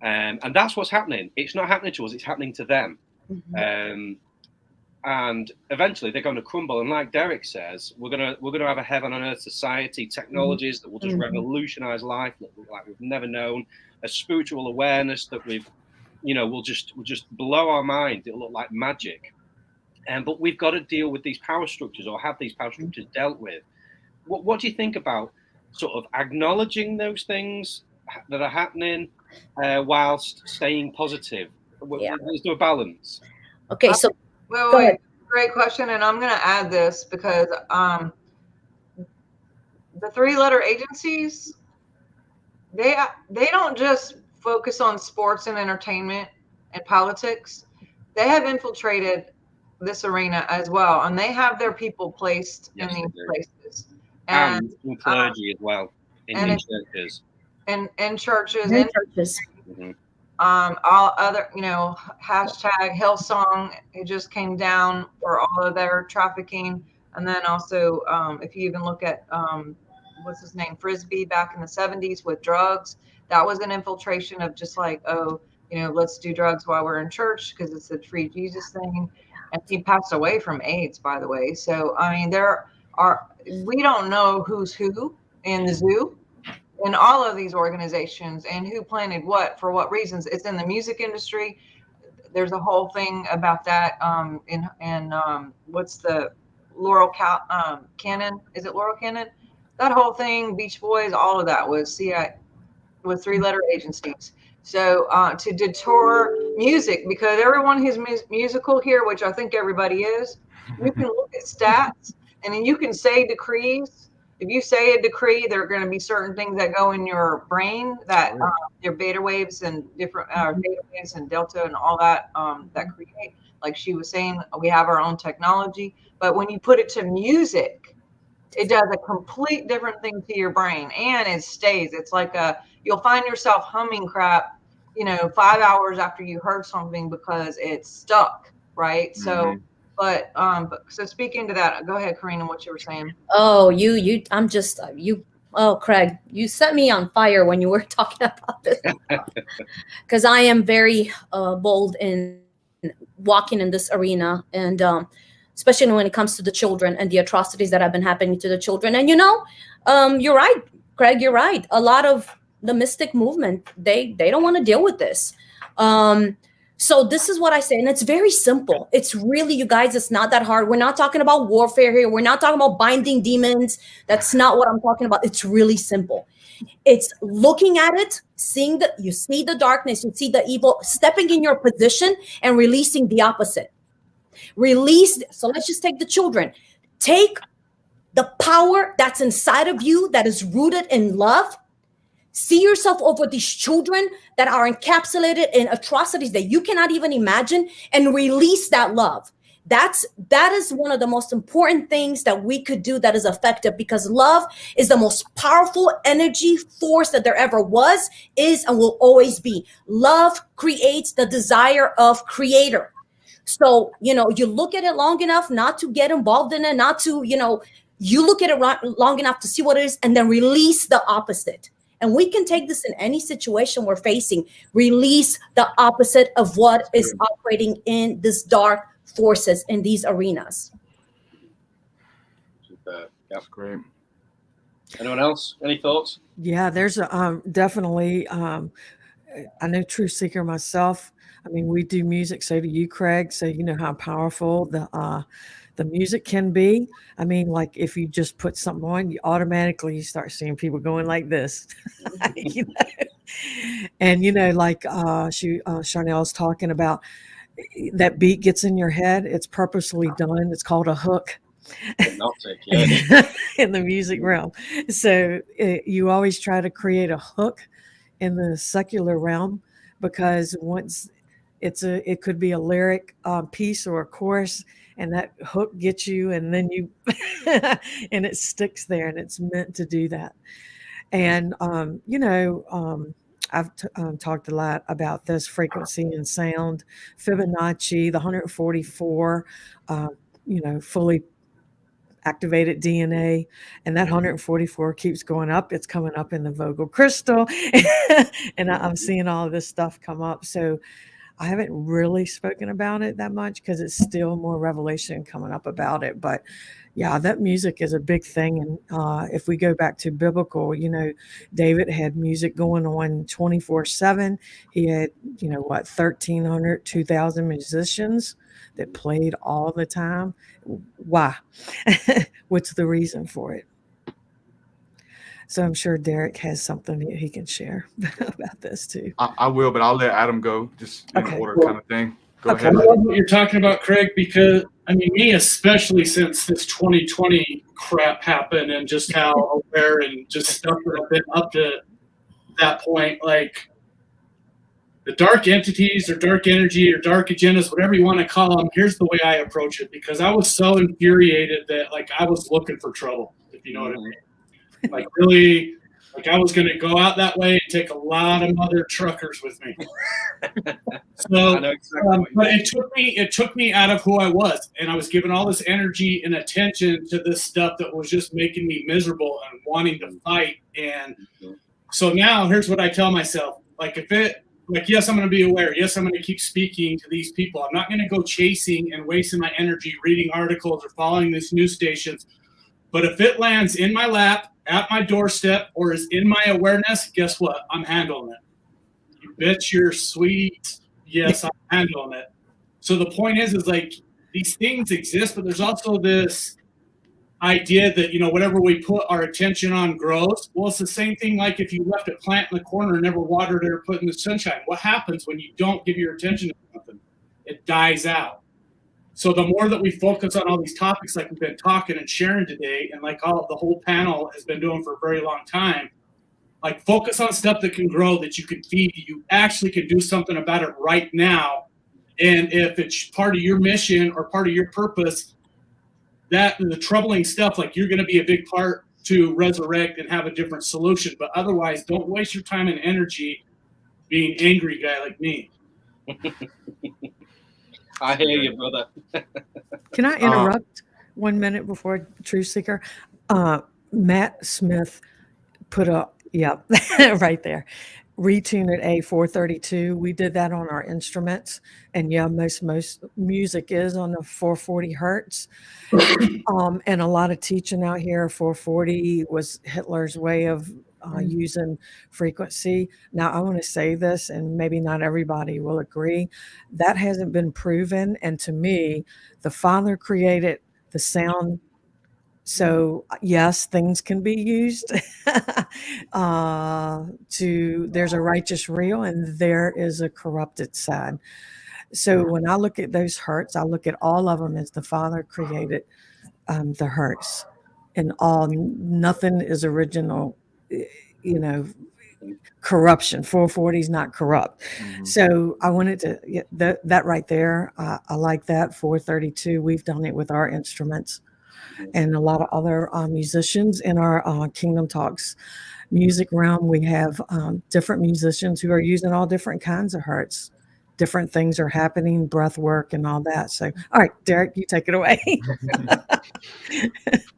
and that's what's happening. It's not happening to us; it's happening to them. Mm-hmm. And eventually they're going to crumble. And like Derek says, we're gonna have a heaven on earth society, technologies that will just revolutionize life like we've never known, a spiritual awareness that will just blow our mind. It'll look like magic. But we've got to deal with these power structures, or have these power structures dealt with. What do you think about sort of acknowledging those things that are happening whilst staying positive? Is there a balance? Okay, so wait, great question, and I'm going to add this because the 3-letter agencies, they don't just focus on sports and entertainment and politics. They have infiltrated this arena as well, and they have their people placed in these places, and in clergy as well, in churches, and churches, and churches. Mm-hmm. All other, hashtag Hillsong, it just came down for all of their trafficking. And then also, if you even look at, what's his name, Frisbee back in the 70s with drugs, that was an infiltration of just like, let's do drugs while we're in church because it's a free Jesus thing. And he passed away from AIDS, by the way. So, I mean, we don't know who's who in the zoo in all of these organizations and who planted what for what reasons. It's in the music industry. There's a whole thing about that. What's the Laurel Cannon? Is it Laurel Cannon? That whole thing, Beach Boys, all of that was CIA with 3-letter agencies. So to detour music, because everyone who's musical here, which I think everybody is, you can look at stats and then you can say decrees. If you say a decree, there are going to be certain things that go in your brain that your beta waves and different beta waves and delta and all that that create. Like she was saying, we have our own technology, but when you put it to music, it does a complete different thing to your brain, and it stays. It's like you'll find yourself humming crap, 5 hours after you heard something because it's stuck, right? So. But so speaking to that, go ahead, Karina, what you were saying. Oh, Craig, you set me on fire when you were talking about this, because I am very bold in walking in this arena, and especially when it comes to the children and the atrocities that have been happening to the children. And you're right, Craig, you're right. A lot of the mystic movement, they don't want to deal with this. So this is what I say, and it's very simple. It's really, you guys, it's not that hard. We're not talking about warfare here. We're not talking about binding demons. That's not what I'm talking about. It's really simple. It's looking at it, you see the darkness, you see the evil, stepping in your position and releasing the opposite. So let's just take the children. Take the power that's inside of you that is rooted in love. See yourself over these children that are encapsulated in atrocities that you cannot even imagine, and release that love. That is one of the most important things that we could do that is effective, because love is the most powerful energy force that there ever was, is, and will always be. Love creates the desire of creator. So, you look at it long enough not to get involved in it, not to, you look at it long enough to see what it is, and then release the opposite. And we can take this in any situation we're facing. Release the opposite of what is operating in this dark forces in these arenas. Super. That's great. Anyone else? Any thoughts? Yeah, there's definitely. I know Truth Seeker myself. I mean, we do music. So do you, Craig. So you know how powerful the music can be. I mean, like if you just put something on, you automatically start seeing people going like this. you know? And like Sharnael's talking about, that beat gets in your head. It's purposely done. It's called a hook. Hypnotic, yeah. In the music realm. So you always try to create a hook in the secular realm, because once it could be a lyric piece or a chorus, and that hook gets you, and then you and it sticks there, and it's meant to do that. And I've talked a lot about this frequency and sound, Fibonacci, the 144, fully activated DNA, and that 144 keeps going up. It's coming up in the Vogel crystal, and I'm seeing all of this stuff come up. So I haven't really spoken about it that much, because it's still more revelation coming up about it. But yeah, that music is a big thing. And if we go back to biblical, David had music going on 24/7. He had, 1,300, 2,000 musicians that played all the time. Why? What's the reason for it? So I'm sure Derek has something that he can share about this too. I will, but I'll let Adam go, just in order kind of thing. Go I ahead. love what you're talking about, Craig, because me especially, since this 2020 crap happened, and just how aware and just stuff that I've been up to that point, like the dark entities or dark energy or dark agendas, whatever you want to call them, here's the way I approach it, because I was so infuriated that I was looking for trouble, if you know what I mean. Really, I was going to go out that way and take a lot of other truckers with me. So, I know exactly but it took me out of who I was, and I was giving all this energy and attention to this stuff that was just making me miserable and wanting to fight. And so now here's what I tell myself: yes, I'm going to be aware. Yes, I'm going to keep speaking to these people. I'm not going to go chasing and wasting my energy reading articles or following these news stations. But if it lands in my lap, at my doorstep, or is in my awareness, guess what? I'm handling it. You bet your sweet yes, I'm handling it. So the point is these things exist, but there's also this idea that, whatever we put our attention on grows. Well, it's the same thing like if you left a plant in the corner and never watered it or put it in the sunshine. What happens when you don't give your attention to something? It dies out. So the more that we focus on all these topics like we've been talking and sharing today, and all the whole panel has been doing for a very long time, focus on stuff that can grow, that you can feed, you actually can do something about it right now. And if it's part of your mission or part of your purpose, that the troubling stuff, you're going to be a big part to resurrect and have a different solution. But otherwise, don't waste your time and energy being an angry guy like me. I hear you, brother. Can I interrupt 1 minute before Truth Seeker? Matt Smith put up, right there. Retune at A432. We did that on our instruments, and most music is on the 440 hertz. And a lot of teaching out here, 440 was Hitler's way of using frequency. Now, I want to say this, and maybe not everybody will agree. That hasn't been proven. And to me, the Father created the sound. So yes, things can be used there's a righteous real, and there is a corrupted side. So when I look at those hertz, I look at all of them as the Father created the hertz, and nothing is original, corruption. 440 is not corrupt. Mhm. So I wanted to get that right there. I like that. 432. We've done it with our instruments, and a lot of other musicians in our Kingdom Talks music realm. We have different musicians who are using all different kinds of hertz. Different things are happening, breath work and all that. So, all right, Derek, you take it away.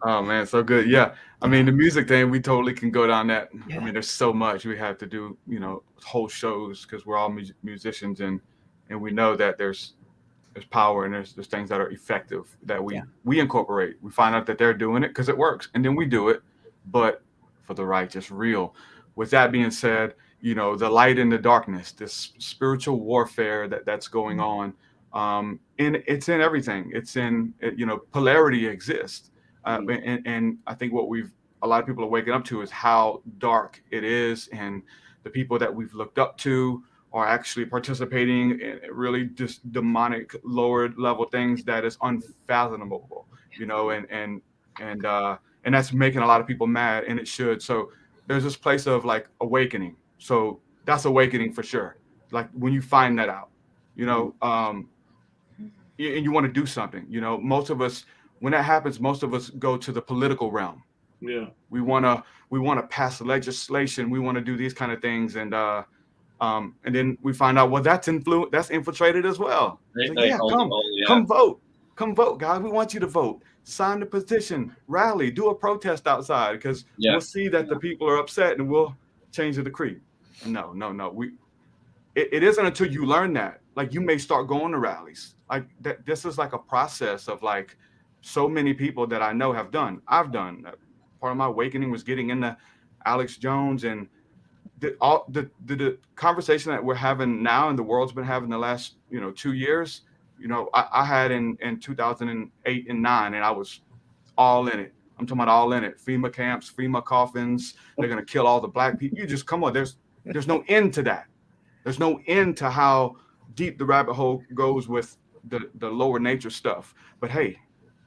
Oh man, so good. Yeah. I mean, the music thing, we totally can go down that. Yeah. I mean, there's so much we have to do, whole shows, because we're all musicians, and we know that there's power, and there's things that are effective that we incorporate. We find out that they're doing it because it works, and then we do it, but for the righteous, real. With that being said, the light and the darkness, this spiritual warfare that's going on, and it's in everything. It's in, polarity exists. And I think what a lot of people are waking up to is how dark it is, and the people that we've looked up to are actually participating in really just demonic, lower level things that is unfathomable, and that's making a lot of people mad, and it should. So there's this place of like awakening. So that's awakening for sure. Like when you find that out, and you want to do something, most of us, when that happens, most of us go to the political realm. Yeah. We want to pass legislation. We want to do these kind of things. And then we find out, well, that's infiltrated as well. Like, come vote, guys. We want you to vote. Sign the petition, rally, do a protest outside, because we'll see that the people are upset and we'll change the decree. No. It isn't until you learn that, like, you may start going to rallies. Like that. This is like a process of like so many people that I know have done. I've done. Part of my awakening was getting into Alex Jones, and the conversation that we're having now and the world's been having the last 2 years. I had in 2008 and 9, and I was all in it. I'm talking about all in it. FEMA camps, FEMA coffins. They're gonna kill all the black people. You just come on. There's no end to that. There's no end to how deep the rabbit hole goes with the lower nature stuff. But hey,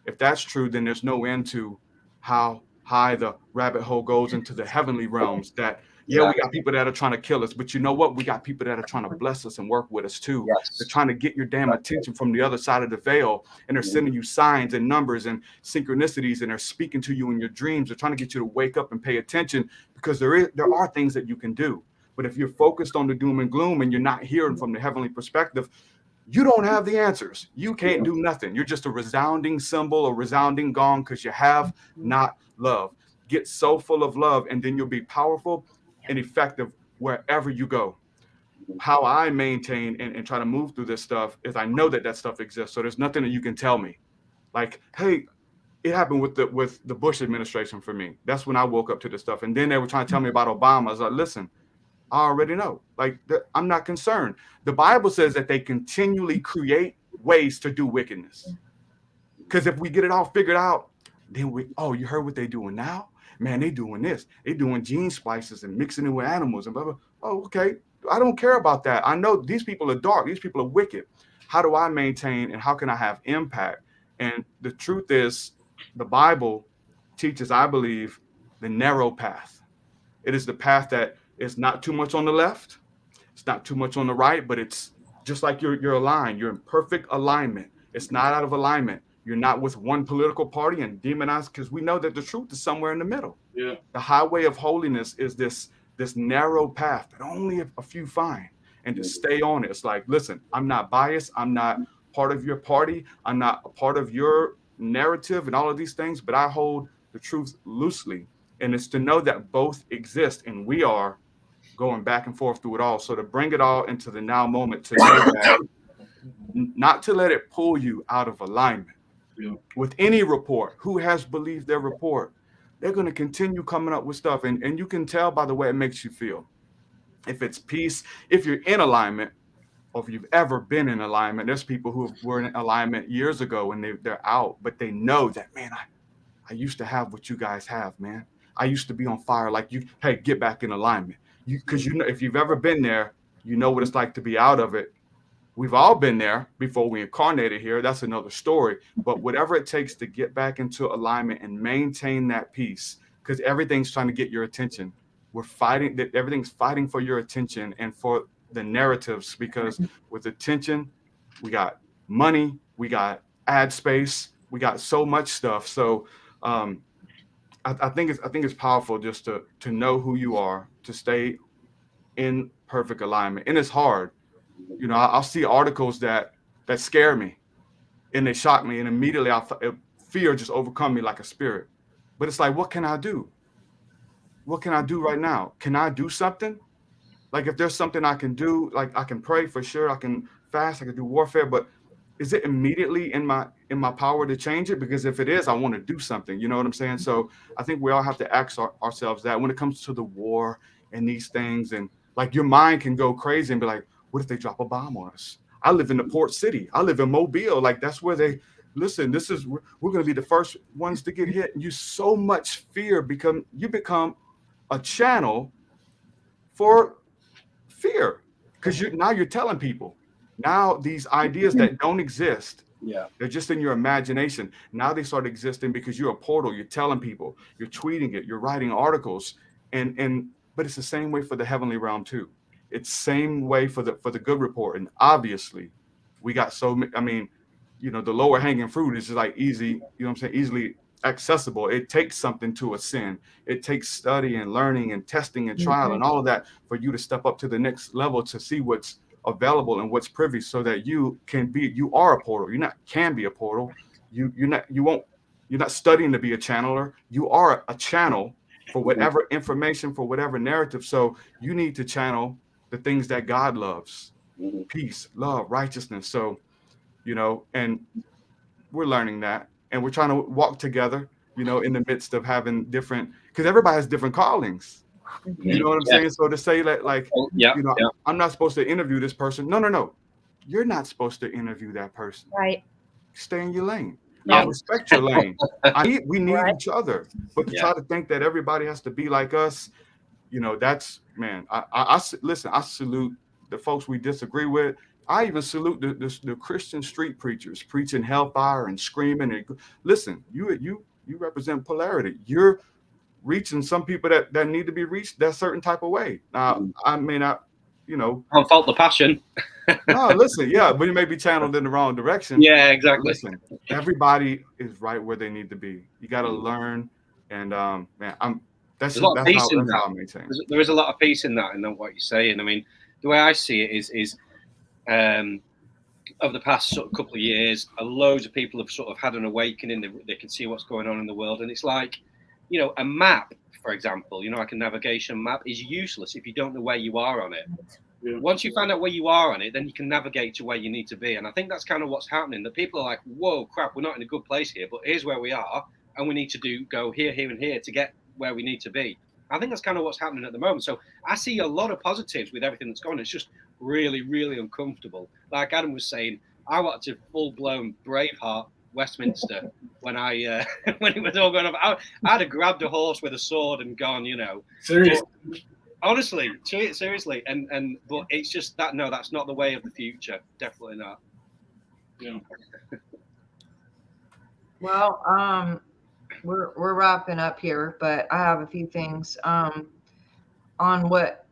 if that's true, then there's no end to how high the rabbit hole goes into the heavenly realms. That we got people that are trying to kill us, but you know what? We got people that are trying to bless us and work with us too. Yes. They're trying to get your damn attention from the other side of the veil, and they're sending you signs and numbers and synchronicities, and they're speaking to you in your dreams. They're trying to get you to wake up and pay attention, because there are things that you can do. But if you're focused on the doom and gloom and you're not hearing from the heavenly perspective, you don't have the answers. You can't do nothing. You're just a resounding cymbal, a resounding gong, because you have not love. Get so full of love, and then you'll be powerful and effective wherever you go. How I maintain and try to move through this stuff is I know that stuff exists. So there's nothing that you can tell me. Like, hey, it happened with the Bush administration for me. That's when I woke up to this stuff. And then they were trying to tell me about Obama. I was like, listen, I already know. Like, I'm not concerned. The Bible says that they continually create ways to do wickedness. Because if we get it all figured out, then you heard what they're doing now? Man, they doing this. They doing gene splices and mixing it with animals and blah, blah. Oh, okay. I don't care about that. I know these people are dark. These people are wicked. How do I maintain, and how can I have impact? And the truth is, the Bible teaches, I believe, the narrow path. It is the path that is not too much on the left. It's not too much on the right, but it's just like you're aligned. You're in perfect alignment. It's not out of alignment. You're not with one political party and demonized, because we know that the truth is somewhere in the middle. Yeah. The highway of holiness is this narrow path that only a few find, and to stay on it. It's like, listen, I'm not biased. I'm not part of your party. I'm not a part of your narrative and all of these things, but I hold the truth loosely. And it's to know that both exist, and we are going back and forth through it all. So to bring it all into the now moment, to know that, not to let it pull you out of alignment. Yeah. With any report, who has believed their report, they're going to continue coming up with stuff. And you can tell by the way it makes you feel. If it's peace, if you're in alignment, or if you've ever been in alignment, there's people who were in alignment years ago and they're out, but they know that, man, I used to have what you guys have, man. I used to be on fire like you. Hey, get back in alignment. Because if you've ever been there, you know what it's like to be out of it. We've all been there before we incarnated here. That's another story. But whatever it takes to get back into alignment and maintain that peace, because everything's trying to get your attention. we're fighting, that everything's fighting for your attention and for the narratives, because with attention, we got money, we got ad space, we got so much stuff. So I think it's powerful just to know who you are, to stay in perfect alignment. And it's hard. You know, I'll see articles that scare me and they shock me, and immediately fear just overcome me like a spirit. But it's like, what can I do? What can I do right now? Can I do something? Like, if there's something I can do, like I can pray for sure, I can fast, I can do warfare, but is it immediately in my power to change it? Because if it is, I want to do something. You know what I'm saying? So I think we all have to ask ourselves that when it comes to the war and these things, and like your mind can go crazy and be like, what if they drop a bomb on us? I live in the port city. I live in Mobile. Like, that's where they listen. We're going to be the first ones to get hit. And you so much fear you become a channel for fear, because now you're telling people. Now these ideas that don't exist, they're just in your imagination. Now they start existing because you're a portal. You're telling people, you're tweeting it, you're writing articles, but it's the same way for the heavenly realm too. It's same way for the good report. And obviously, we got I mean, you know, the lower hanging fruit is just like easy. You know what I'm saying? Easily accessible. It takes something to ascend. It takes study and learning and testing and trial and all of that for you to step up to the next level, to see what's available and what's privy, so that you are a portal. Can be a portal. You're not studying to be a channeler. You are a channel for whatever information, for whatever narrative. So you need to channel the things that God loves: peace, love, righteousness. So, you know, and we're learning that, and we're trying to walk together, you know, in the midst of having different, because everybody has different callings. You know what I'm saying? So to say that, like, I'm not supposed to interview this person. No. You're not supposed to interview that person. Right. Stay in your lane. I respect your lane. We need each other. But to try to think that everybody has to be like us, you know, that's, man, I listen, I salute the folks we disagree with. I even salute the Christian street preachers preaching hellfire and screaming. And listen, you represent polarity. You're reaching some people that need to be reached that certain type of way. Now, I may not, you know, can't fault the passion. No, listen, but it may be channeled in the wrong direction. Yeah, exactly. Listen, everybody is right where they need to be. You got to learn, and man, that's how I maintain. There is a lot of peace in that, and what you're saying. I mean, the way I see it is over the past sort of couple of years, loads of people have sort of had an awakening. They can see what's going on in the world, and it's like, you know, a map, for example, you know, like a navigation map is useless if you don't know where you are on it. Yeah. Once you find out where you are on it, then you can navigate to where you need to be. And I think that's kind of what's happening, that people are like, whoa, crap, we're not in a good place here, but here's where we are, and we need to go here, here, and here to get where we need to be. I think that's kind of what's happening at the moment. So I see a lot of positives with everything that's going on. It's just really, really uncomfortable. Like Adam was saying, I wanted to full-blown Braveheart Westminster when when it was all going on. I'd have grabbed a horse with a sword and gone, you know. Seriously. Honestly, seriously, and but it's just that that's not the way of the future. Definitely not. Yeah. Well, we're wrapping up here, but I have a few things on what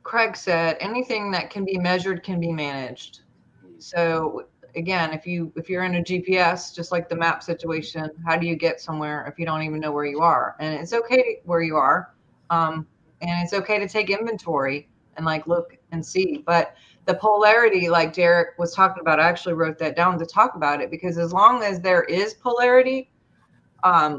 Craig said. Anything that can be measured can be managed. So again, if you're in a GPS, just like the map situation, how do you get somewhere if you don't even know where you are? And it's okay where you are. And it's okay to take inventory and like look and see. But the polarity, like Derek was talking about, I actually wrote that down to talk about it, because as long as there is polarity,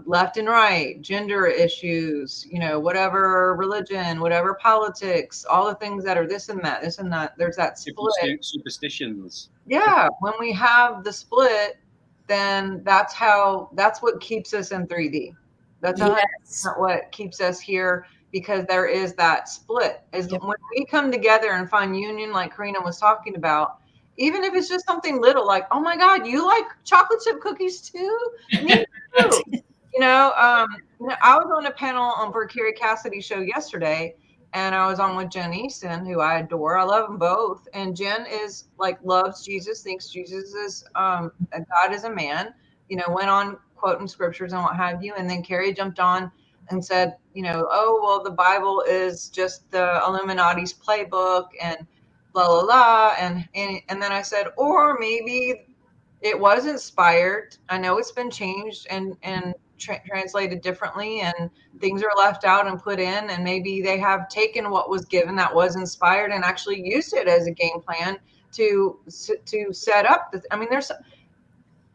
left and right, gender issues, you know, whatever religion, whatever politics, all the things that are this and that, there's that split. Superstitions. Yeah. When we have the split, then that's what keeps us in 3D. That's what keeps us here, because there is that split. When we come together and find union, like Karina was talking about, even if it's just something little, like, oh my God, you like chocolate chip cookies too? Me too. You know, I was on a panel for Carrie Cassidy's show yesterday, and I was on with Jen Easton, who I adore. I love them both. And Jen is like, loves Jesus, thinks Jesus is God is a man, you know, went on quoting scriptures and what have you. And then Carrie jumped on and said, oh, well, the Bible is just the Illuminati's playbook and blah, blah, blah. And then I said, or maybe it was inspired. I know it's been changed and translated differently, and things are left out and put in, and maybe they have taken what was given that was inspired and actually used it as a game plan to set up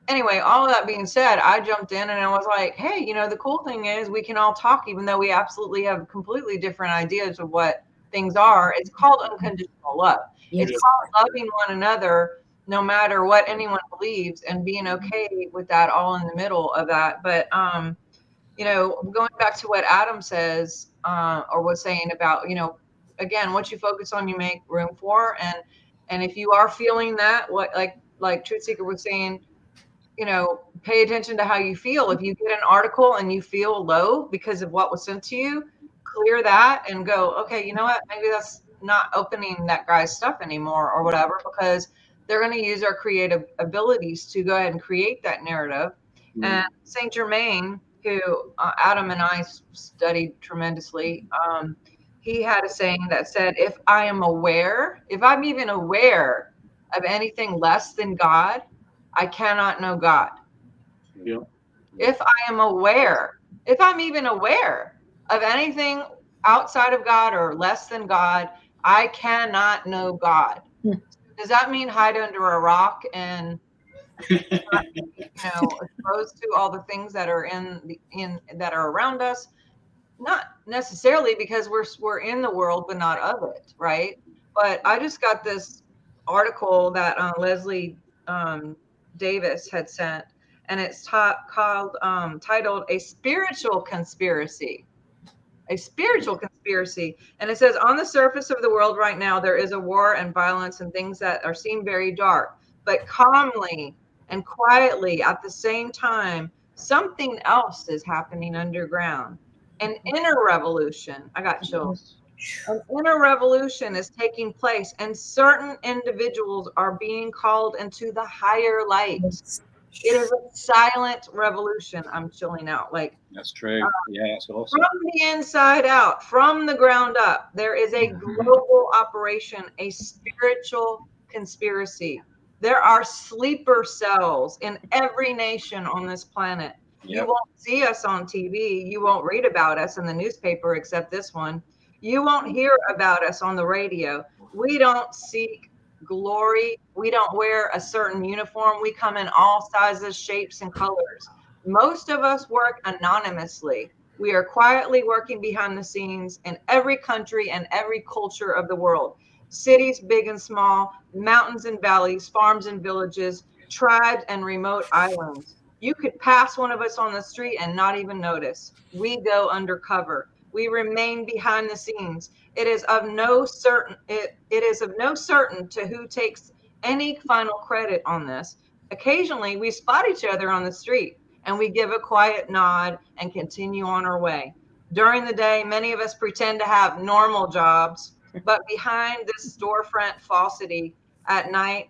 anyway, all of that being said, I jumped in and I was like, hey, the cool thing is we can all talk, even though we absolutely have completely different ideas of what things are. It's called unconditional love. It's called loving one another no matter what anyone believes, and being okay with that, all in the middle of that. But going back to what Adam says, or was saying about, again, what you focus on, you make room for. And if you are feeling that, what like Truth Seeker was saying, pay attention to how you feel. If you get an article and you feel low because of what was sent to you, clear that and go, okay, you know what? Maybe that's not opening that guy's stuff anymore or whatever, because they're going to use our creative abilities to go ahead and create that narrative. Mm-hmm. And Saint Germain, who Adam and I studied tremendously, he had a saying that said, if I'm even aware of anything less than God, I cannot know God. Yeah. If I'm even aware of anything outside of God or less than God, I cannot know God. Does that mean hide under a rock and exposed to all the things that are that are around us? Not necessarily, because we're in the world but not of it, right? But I just got this article that Leslie Davis had sent, and it's titled "A Spiritual Conspiracy." A spiritual conspiracy. And it says, on the surface of the world right now, there is a war and violence and things that seem very dark, but calmly and quietly at the same time, something else is happening underground. An inner revolution. I got chills. An inner revolution is taking place, and certain individuals are being called into the higher light. It is a silent revolution. I'm chilling out. That's true. Yeah, that's awesome. From the inside out, from the ground up, there is a global operation, a spiritual conspiracy. There are sleeper cells in every nation on this planet. Yep. You won't see us on TV. You won't read about us in the newspaper, except this one. You won't hear about us on the radio. We don't seek glory. We don't wear a certain uniform. We come in all sizes, shapes, and colors. Most of us work anonymously. We are quietly working behind the scenes in every country and every culture of the world. Cities, big and small, mountains and valleys, farms and villages, tribes and remote islands. You could pass one of us on the street and not even notice. We go undercover. We remain behind the scenes. It is of no certain to who takes any final credit on this. Occasionally, we spot each other on the street and we give a quiet nod and continue on our way. During the day, many of us pretend to have normal jobs, but behind this storefront falsity, at night,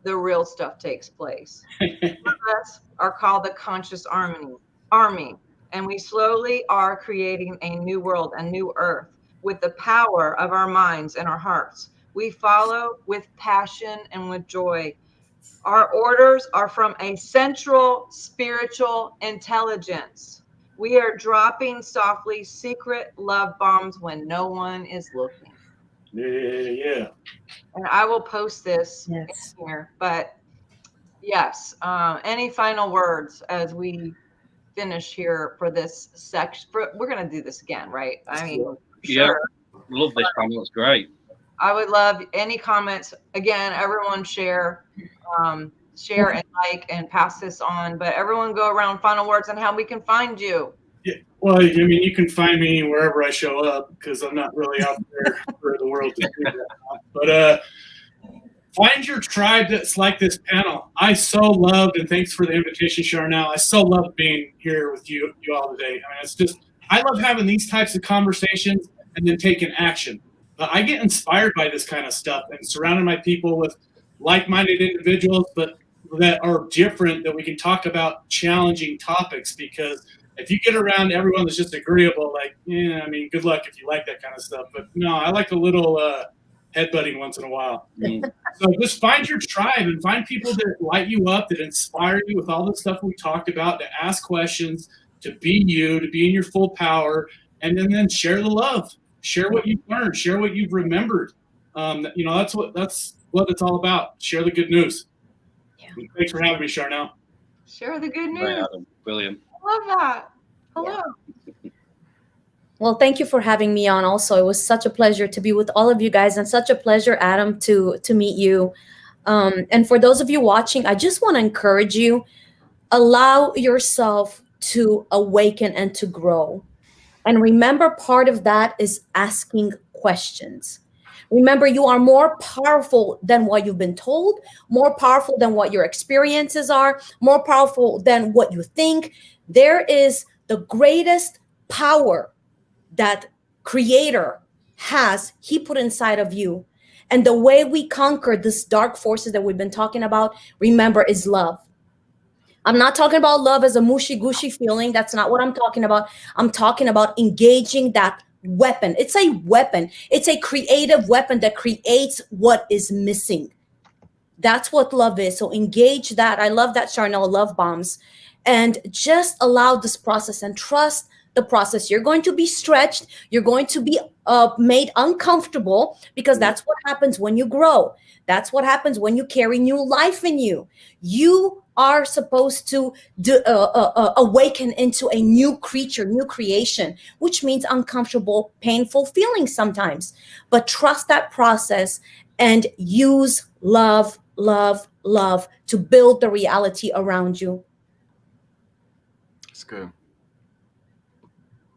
the real stuff takes place. Some of us are called the conscious army, and we slowly are creating a new world, a new earth, with the power of our minds and our hearts. We follow with passion and with joy. Our orders are from a central spiritual intelligence. We are dropping softly secret love bombs when no one is looking. Yeah. And I will post this in here. But yes, any final words as we finish here for this section? We're going to do this again, right? I mean, sure. Love this panel. It's great. I would love any comments. Again, everyone share and like and pass this on. But everyone go around final words on how we can find you. Yeah. Well, I mean, you can find me wherever I show up because I'm not really out there for the world to see that. But find your tribe that's like this panel. I so loved, and thanks for the invitation, Sharnael. I so loved being here with you all today. I mean, it's just, I love having these types of conversations and then taking action. I get inspired by this kind of stuff and surrounding my people with like-minded individuals, but that are different, that we can talk about challenging topics, because If you get around everyone that's just agreeable, like, yeah, I mean, good luck if you like that kind of stuff. But no, I like a little headbutting once in a while. So just find your tribe and find people that light you up, that inspire you with all the stuff we talked about, to ask questions, to be you, to be in your full power, and then share the love, share what you've learned, share what you've remembered. That's what it's all about. Share the good news. Yeah. Thanks for having me, Sharnael. Share the good news. Right, Adam. Brilliant. I love that. Hello. Yeah. Well, thank you for having me on also. It was such a pleasure to be with all of you guys, and such a pleasure, Adam, to meet you. And for those of you watching, I just want to encourage you, allow yourself to awaken and to grow. And remember, part of that is asking questions. Remember, you are more powerful than what you've been told, more powerful than what your experiences are, more powerful than what you think. There is the greatest power that Creator has, He put inside of you. And the way we conquer this dark forces that we've been talking about, remember, is love. I'm not talking about love as a mushy-gushy feeling. That's not what I'm talking about. I'm talking about engaging that weapon. It's a weapon. It's a creative weapon that creates what is missing. That's what love is. So engage that. I love that, Sharnael, love bombs. And just allow this process and trust the process. You're going to be stretched. You're going to be made uncomfortable, because that's what happens when you grow. That's what happens when you carry new life in you. You are supposed to awaken into a new creature, new creation, which means uncomfortable, painful feelings sometimes. But trust that process and use love, love, love to build the reality around you. That's good.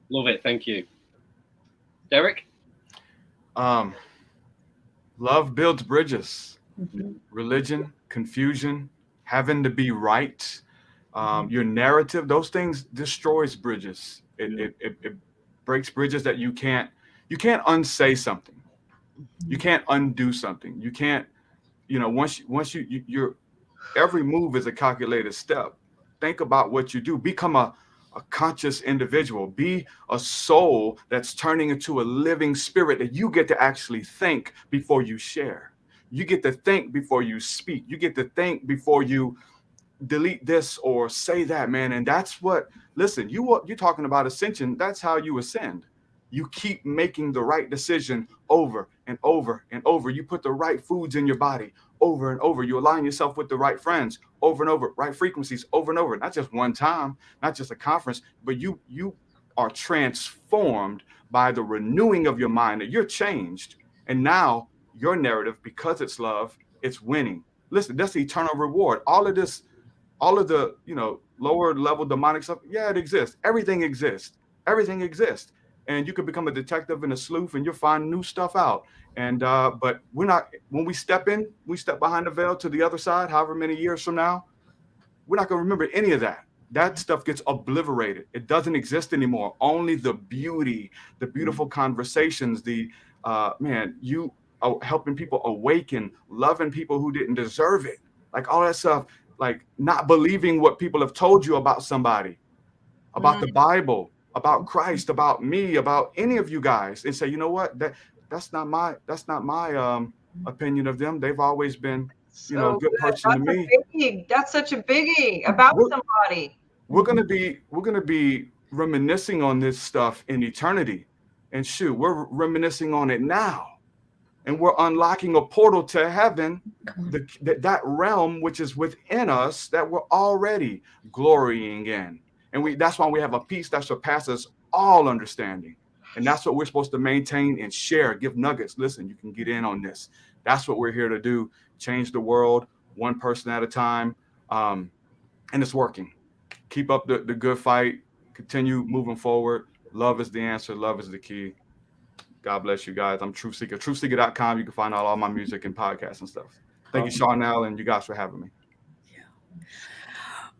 Love it. Thank you. Derek? Love builds bridges. Religion, confusion, having to be right, your narrative, those things destroys bridges. It breaks bridges that you can't unsay something. You can't undo something. You can't, once you're every move is a calculated step. Think about what you do. Become a conscious individual. Be a soul that's turning into a living spirit that you get to actually think before you share. You get to think before you speak. You get to think before you delete this or say that, man. And that's what, listen, you're talking about ascension. That's how you ascend. You keep making the right decision over and over and over. You put the right foods in your body over and over. You align yourself with the right friends over and over, right frequencies over and over. Not just one time, not just a conference, but you are transformed by the renewing of your mind, that you're changed. And now your narrative, because it's love, it's winning. Listen, that's the eternal reward. All of the, lower level demonic stuff. Yeah, it exists. Everything exists. Everything exists. And you could become a detective and a sleuth, and you'll find new stuff out. And but we're not, when we step behind the veil to the other side, however many years from now, we're not going to remember any of that. That stuff gets obliterated. It doesn't exist anymore. Only the beauty, the beautiful conversations, the you are helping people awaken, loving people who didn't deserve it, like all that stuff, like not believing what people have told you about somebody, about the Bible, about Christ, about me, about any of you guys, and say, you know what, that's not my opinion of them. They've always been, a good person to me. That's such a biggie about somebody. We're gonna be reminiscing on this stuff in eternity, and shoot, we're reminiscing on it now, and we're unlocking a portal to heaven, that realm which is within us that we're already glorying in. And that's why we have a peace that surpasses all understanding. And that's what we're supposed to maintain and share, give nuggets. Listen, you can get in on this. That's what we're here to do. Change the world one person at a time. And it's working. Keep up the good fight. Continue moving forward. Love is the answer. Love is the key. God bless you guys. I'm Truth Seeker. TruthSeeker.com. You can find out all my music and podcasts and stuff. Thank you, Sharnael, and you guys for having me.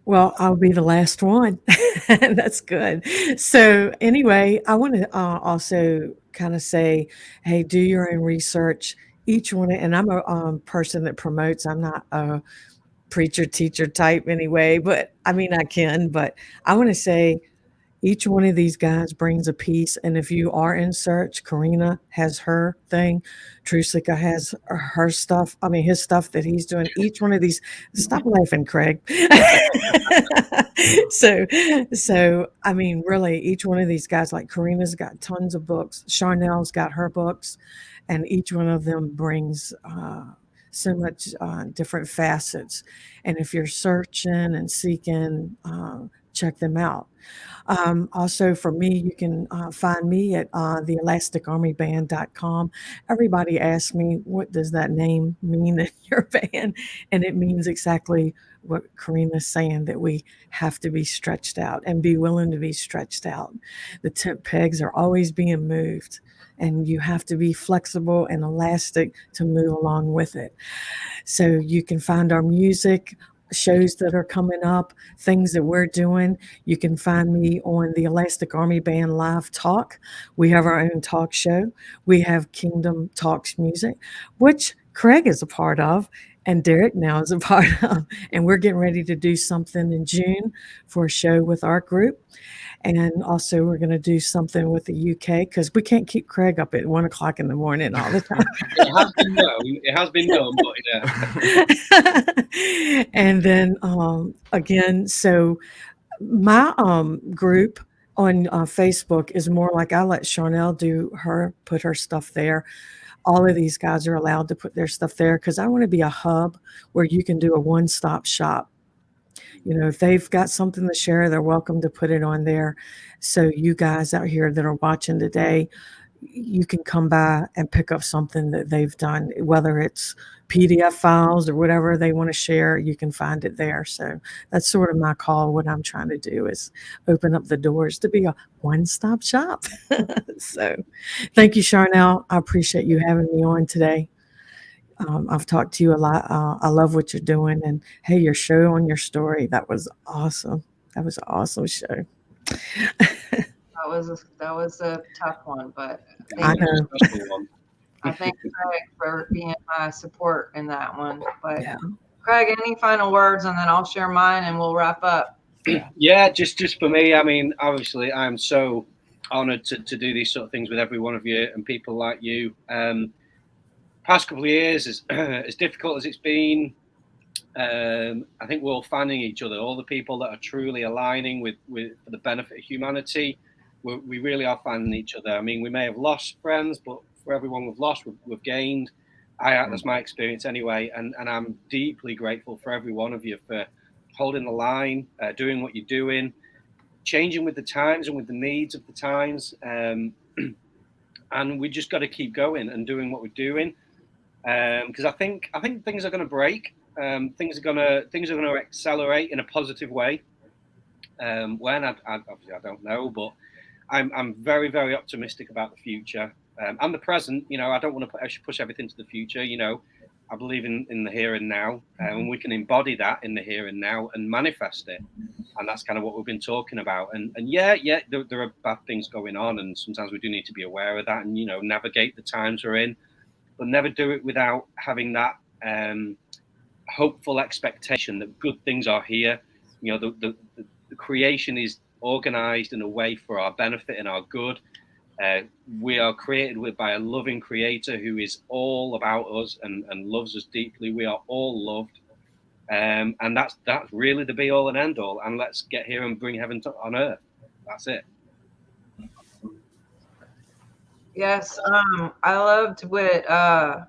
Well, I'll be the last one. That's good. So anyway, I want to also kind of say, hey, do your own research. Each one, and I'm a person that promotes. I'm not a preacher, teacher type anyway, but I mean, I can. But I want to say, Each one of these guys brings a piece, and if you are in search, Karina has her thing, Trusika has her stuff. I mean, his stuff that he's doing. Each one of these. Stop laughing, Craig. so I mean, really, each one of these guys, like Karina's got tons of books. Sharnael's got her books, and each one of them brings so much different facets. And if you're searching and seeking, check them out. Also, for me, you can find me at theelasticarmyband.com. Everybody asks me, what does that name mean in your band? And it means exactly what Karina's saying, that we have to be stretched out and be willing to be stretched out. The tent pegs are always being moved, and you have to be flexible and elastic to move along with it. So you can find our music, shows that are coming up, things that we're doing. You can find me on the Elastic Army Band Live Talk. We have our own talk show. We have Kingdom Talks Music, which Craig is a part of, and Derek now is a part of. And we're getting ready to do something in June for a show with our group. And also, we're going to do something with the UK, because we can't keep Craig up at 1 o'clock in the morning all the time. It has been known, but yeah. And then again, so my group on Facebook is more like, I let Sharnael put her stuff there. All of these guys are allowed to put their stuff there, because I want to be a hub where you can do a one-stop shop. You know, if they've got something to share, they're welcome to put it on there. So you guys out here that are watching today, you can come by and pick up something that they've done, whether it's PDF files or whatever they want to share, you can find it there. So that's sort of my call. What I'm trying to do is open up the doors to be a one-stop shop. So thank you, Sharnael. I appreciate you having me on today. I've talked to you a lot. I love what you're doing. And hey, your show on your story, that was awesome. That was an awesome show. That was a tough one, but I know. I thank Craig for being my support in that one. But Yeah. Craig, any final words, and then I'll share mine and we'll wrap up. Yeah, just for me, I mean, obviously, I'm so honored to do these sort of things with every one of you and people like you. Past couple of years, as difficult as it's been, I think we're all finding each other. All the people that are truly aligning with for the benefit of humanity, we really are finding each other. I mean, we may have lost friends, but for everyone we've lost, we've gained. That's my experience anyway, and I'm deeply grateful for every one of you for holding the line, doing what you're doing, changing with the times and with the needs of the times, and we just got to keep going and doing what we're doing. Because I think things are going to break. Things are going to accelerate in a positive way. When obviously I don't know, but I'm very, very optimistic about the future and the present. You know, I don't want to push everything to the future. You know, I believe in the here and now, and we can embody that in the here and now and manifest it. And that's kind of what we've been talking about. And yeah, there are bad things going on, and sometimes we do need to be aware of that and, you know, navigate the times we're in. But never do it without having that hopeful expectation that good things are here. You know, the creation is organized in a way for our benefit and our good. We are created by a loving creator who is all about us and loves us deeply. We are all loved. And that's really the be all and end all. And let's get here and bring heaven on earth. That's it. Yes, I loved what I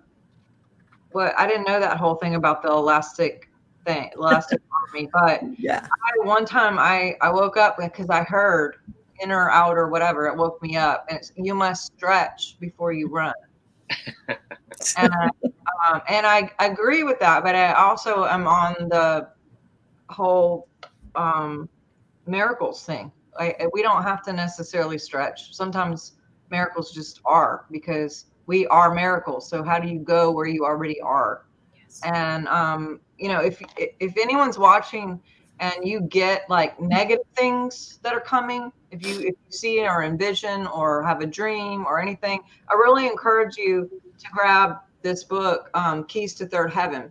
didn't know that whole thing about the elastic army, but Yeah. one time I woke up because I heard in or out or whatever, it woke me up, and you must stretch before you run. And I agree with that, but I also am on the whole miracles thing. We don't have to necessarily stretch. Sometimes miracles just are, because we are miracles. So how do you go where you already are? Yes. And you know, if anyone's watching and you get like negative things that are coming, if you see or envision or have a dream or anything, I really encourage you to grab this book, Keys to Third Heaven,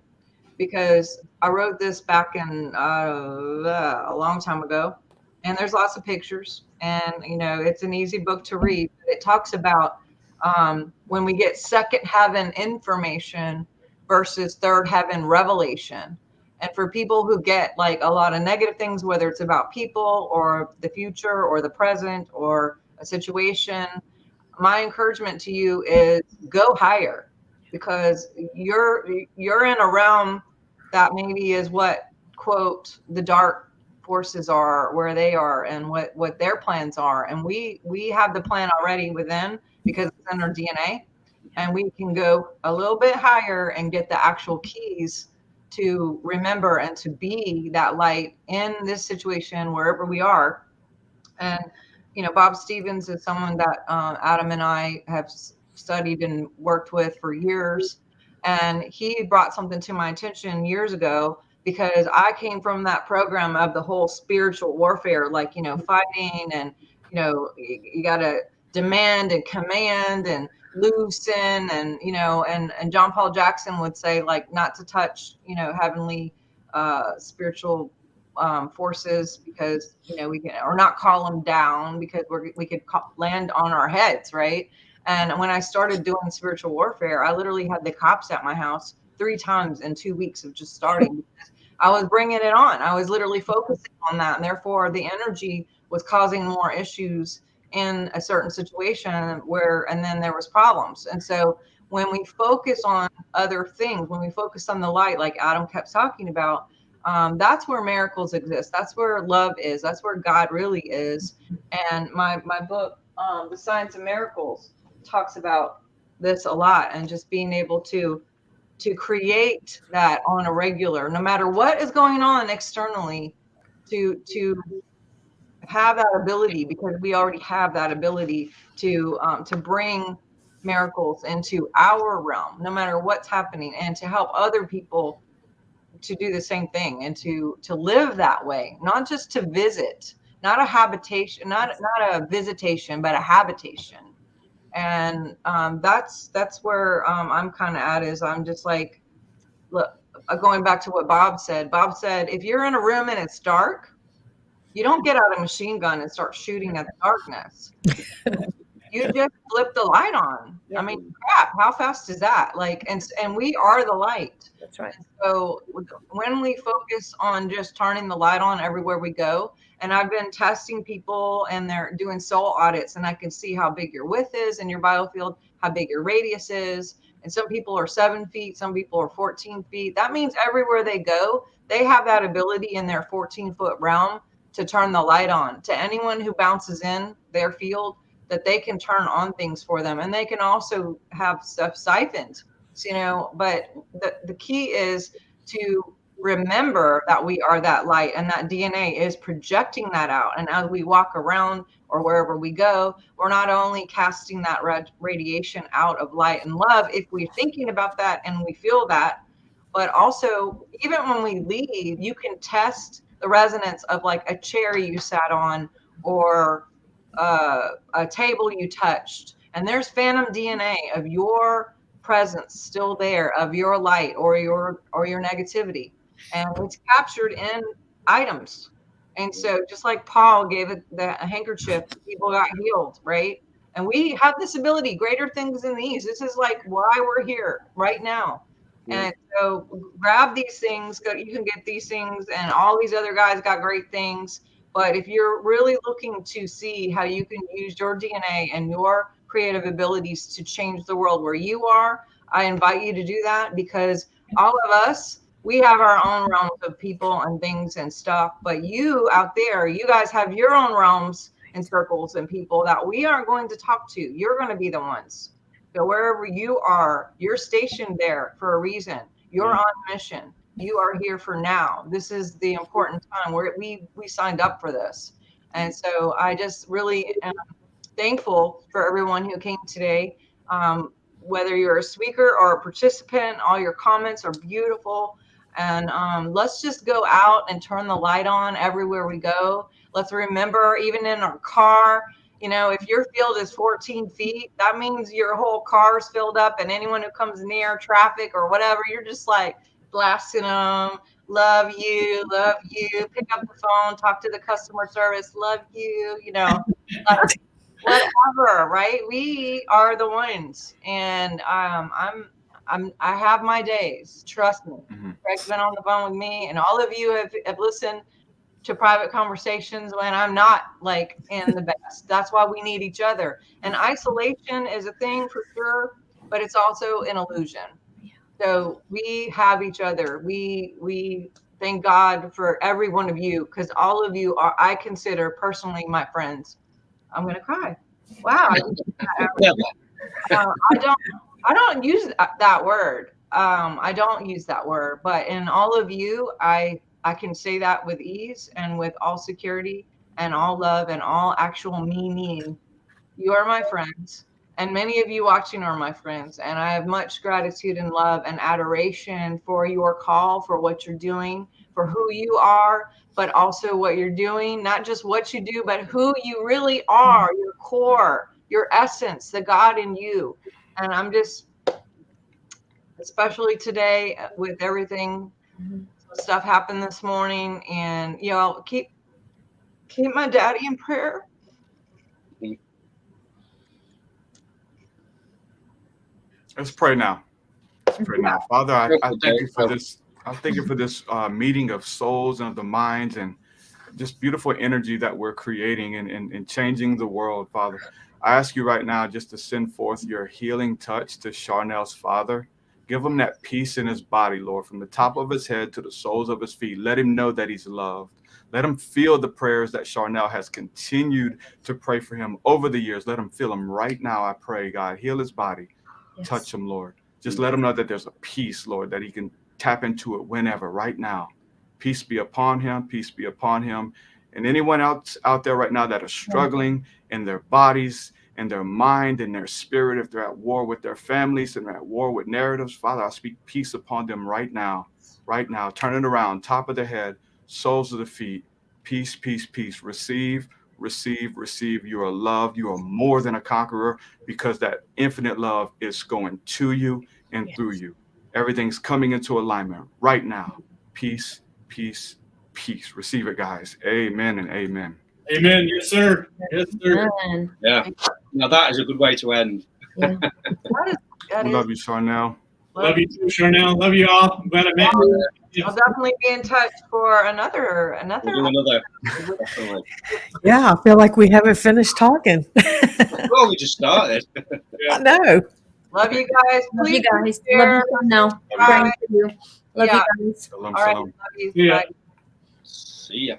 because I wrote this back in a long time ago. and there's lots of pictures, and it's an easy book to read. It talks about when we get second heaven information versus third heaven revelation. And for people who get like a lot of negative things, whether it's about people or the future or the present or a situation, my encouragement to you is go higher, because you're in a realm that maybe is what, quote, the dark forces are, where they are, and what their plans are. And we have the plan already within, because it's in our DNA, and we can go a little bit higher and get the actual keys to remember and to be that light in this situation wherever we are. And Bob Stevens is someone that Adam and I have studied and worked with for years. And he brought something to my attention years ago, because I came from that program of the whole spiritual warfare, like, fighting, and, you got to demand and command and loosen, and, and John Paul Jackson would say, like, not to touch, heavenly spiritual forces, because we can, or not call them down, because we could land on our heads, right? And when I started doing spiritual warfare, I literally had the cops at my house 3 times in 2 weeks of just starting, because I was bringing it on. I was literally focusing on that, and therefore the energy was causing more issues in a certain situation, and then there was problems. And so when we focus on other things, when we focus on the light, like Adam kept talking about, that's where miracles exist. That's where love is. That's where God really is. And my book, The Science of Miracles, talks about this a lot, and just being able to create that on a regular, no matter what is going on externally, to have that ability, because we already have that ability to bring miracles into our realm, no matter what's happening, and to help other people to do the same thing, and to live that way, not just to visit, not a habitation, not a visitation, but a habitation. And that's where I'm kind of at, is I'm just like, look, going back to what Bob said. Bob said, if you're in a room and it's dark, you don't get out a machine gun and start shooting at the darkness. You just flip the light on. I mean, crap, how fast is that? Like, and we are the light. That's right. So when we focus on just turning the light on everywhere we go, and I've been testing people, and they're doing soul audits, and I can see how big your width is in your biofield, how big your radius is. And some people are 7 feet, some people are 14 feet. That means everywhere they go, they have that ability in their 14-foot realm to turn the light on to anyone who bounces in their field, that they can turn on things for them. And they can also have stuff siphoned, but the key is to remember that we are that light, and that DNA is projecting that out. And as we walk around or wherever we go, we're not only casting that radiation out of light and love, if we're thinking about that and we feel that, but also even when we leave, you can test the resonance of like a chair you sat on, or a table you touched, and there's phantom DNA of your presence still there, of your light or your negativity, and it's captured in items. And so just like Paul gave it the handkerchief, people got healed, right? And we have this ability, greater things than these. This is like why we're here right now. And so grab these things, you can get these things, and all these other guys got great things. But if you're really looking to see how you can use your DNA and your creative abilities to change the world where you are, I invite you to do that, because all of us, we have our own realms of people and things and stuff. But you out there, you guys have your own realms and circles and people that we aren't going to talk to. You're going to be the ones. So wherever you are, you're stationed there for a reason. You're on mission. You are here for now. This is the important time where we signed up for this. And so I just really am thankful for everyone who came today. Whether you're a speaker or a participant, all your comments are beautiful. And let's just go out and turn the light on everywhere we go. Let's remember, even in our car, if your field is 14 feet, that means your whole car is filled up, and anyone who comes near traffic or whatever, you're just like blasting them, love you, love you. Pick up the phone, talk to the customer service, love you. Like, whatever, right? We are the ones, and I have my days. Trust me. Greg's been on the phone with me, and all of you have listened to private conversations when I'm not like in the best. That's why we need each other. And isolation is a thing for sure, but it's also an illusion. So we have each other. We thank God for every one of you, because all of you are, I consider personally, my friends. I'm gonna cry. Wow. I don't use that word. I don't use that word, but in all of you, I can say that with ease and with all security and all love and all actual meaning. You are my friends, and many of you watching are my friends, and I have much gratitude and love and adoration for your call, for what you're doing, for who you are, but also what you're doing, not just what you do, but who you really are, your core, your essence, the God in you. And I'm just, especially today with everything, stuff happened this morning, and keep my daddy in prayer. Let's pray now. Let's pray now. Father, I thank you for this. I thank you for this meeting of souls and of the minds, and just beautiful energy that we're creating and changing the world, Father. I ask you right now just to send forth your healing touch to Sharnael's father. Give him that peace in his body, Lord, from the top of his head to the soles of his feet. Let him know that he's loved. Let him feel the prayers that Sharnael has continued to pray for him over the years. Let him feel them right now, I pray, God. Heal his body. Yes. Touch him, Lord. Just let him know that there's a peace, Lord, that he can tap into it whenever, right now. Peace be upon him. Peace be upon him. And anyone else out there right now that are struggling in their bodies, in their mind, in their spirit, if they're at war with their families and they're at war with narratives, Father, I speak peace upon them right now. Right now. Turn it around, top of the head, soles of the feet. Peace, peace, peace. Receive, receive, receive. You are loved. You are more than a conqueror, because that infinite love is going to you and through you. Everything's coming into alignment right now. Peace, peace, peace. Receive it, guys. Amen and amen. Amen. Yes, sir. Yes, sir. Amen. Yeah. Now that is a good way to end. Yeah. We love you, Sharnael. Love you too, Sharnael. Love you all. I'm glad I met you. I'll definitely be in touch for another. We'll do another. Definitely. Yeah, I feel like we haven't finished talking. Well, we just started. I know. Love you guys. Love you Please guys. share. Love you now. Bye. Love you guys. Shalom, All right. shalom. Love you. Yeah. Bye. See ya.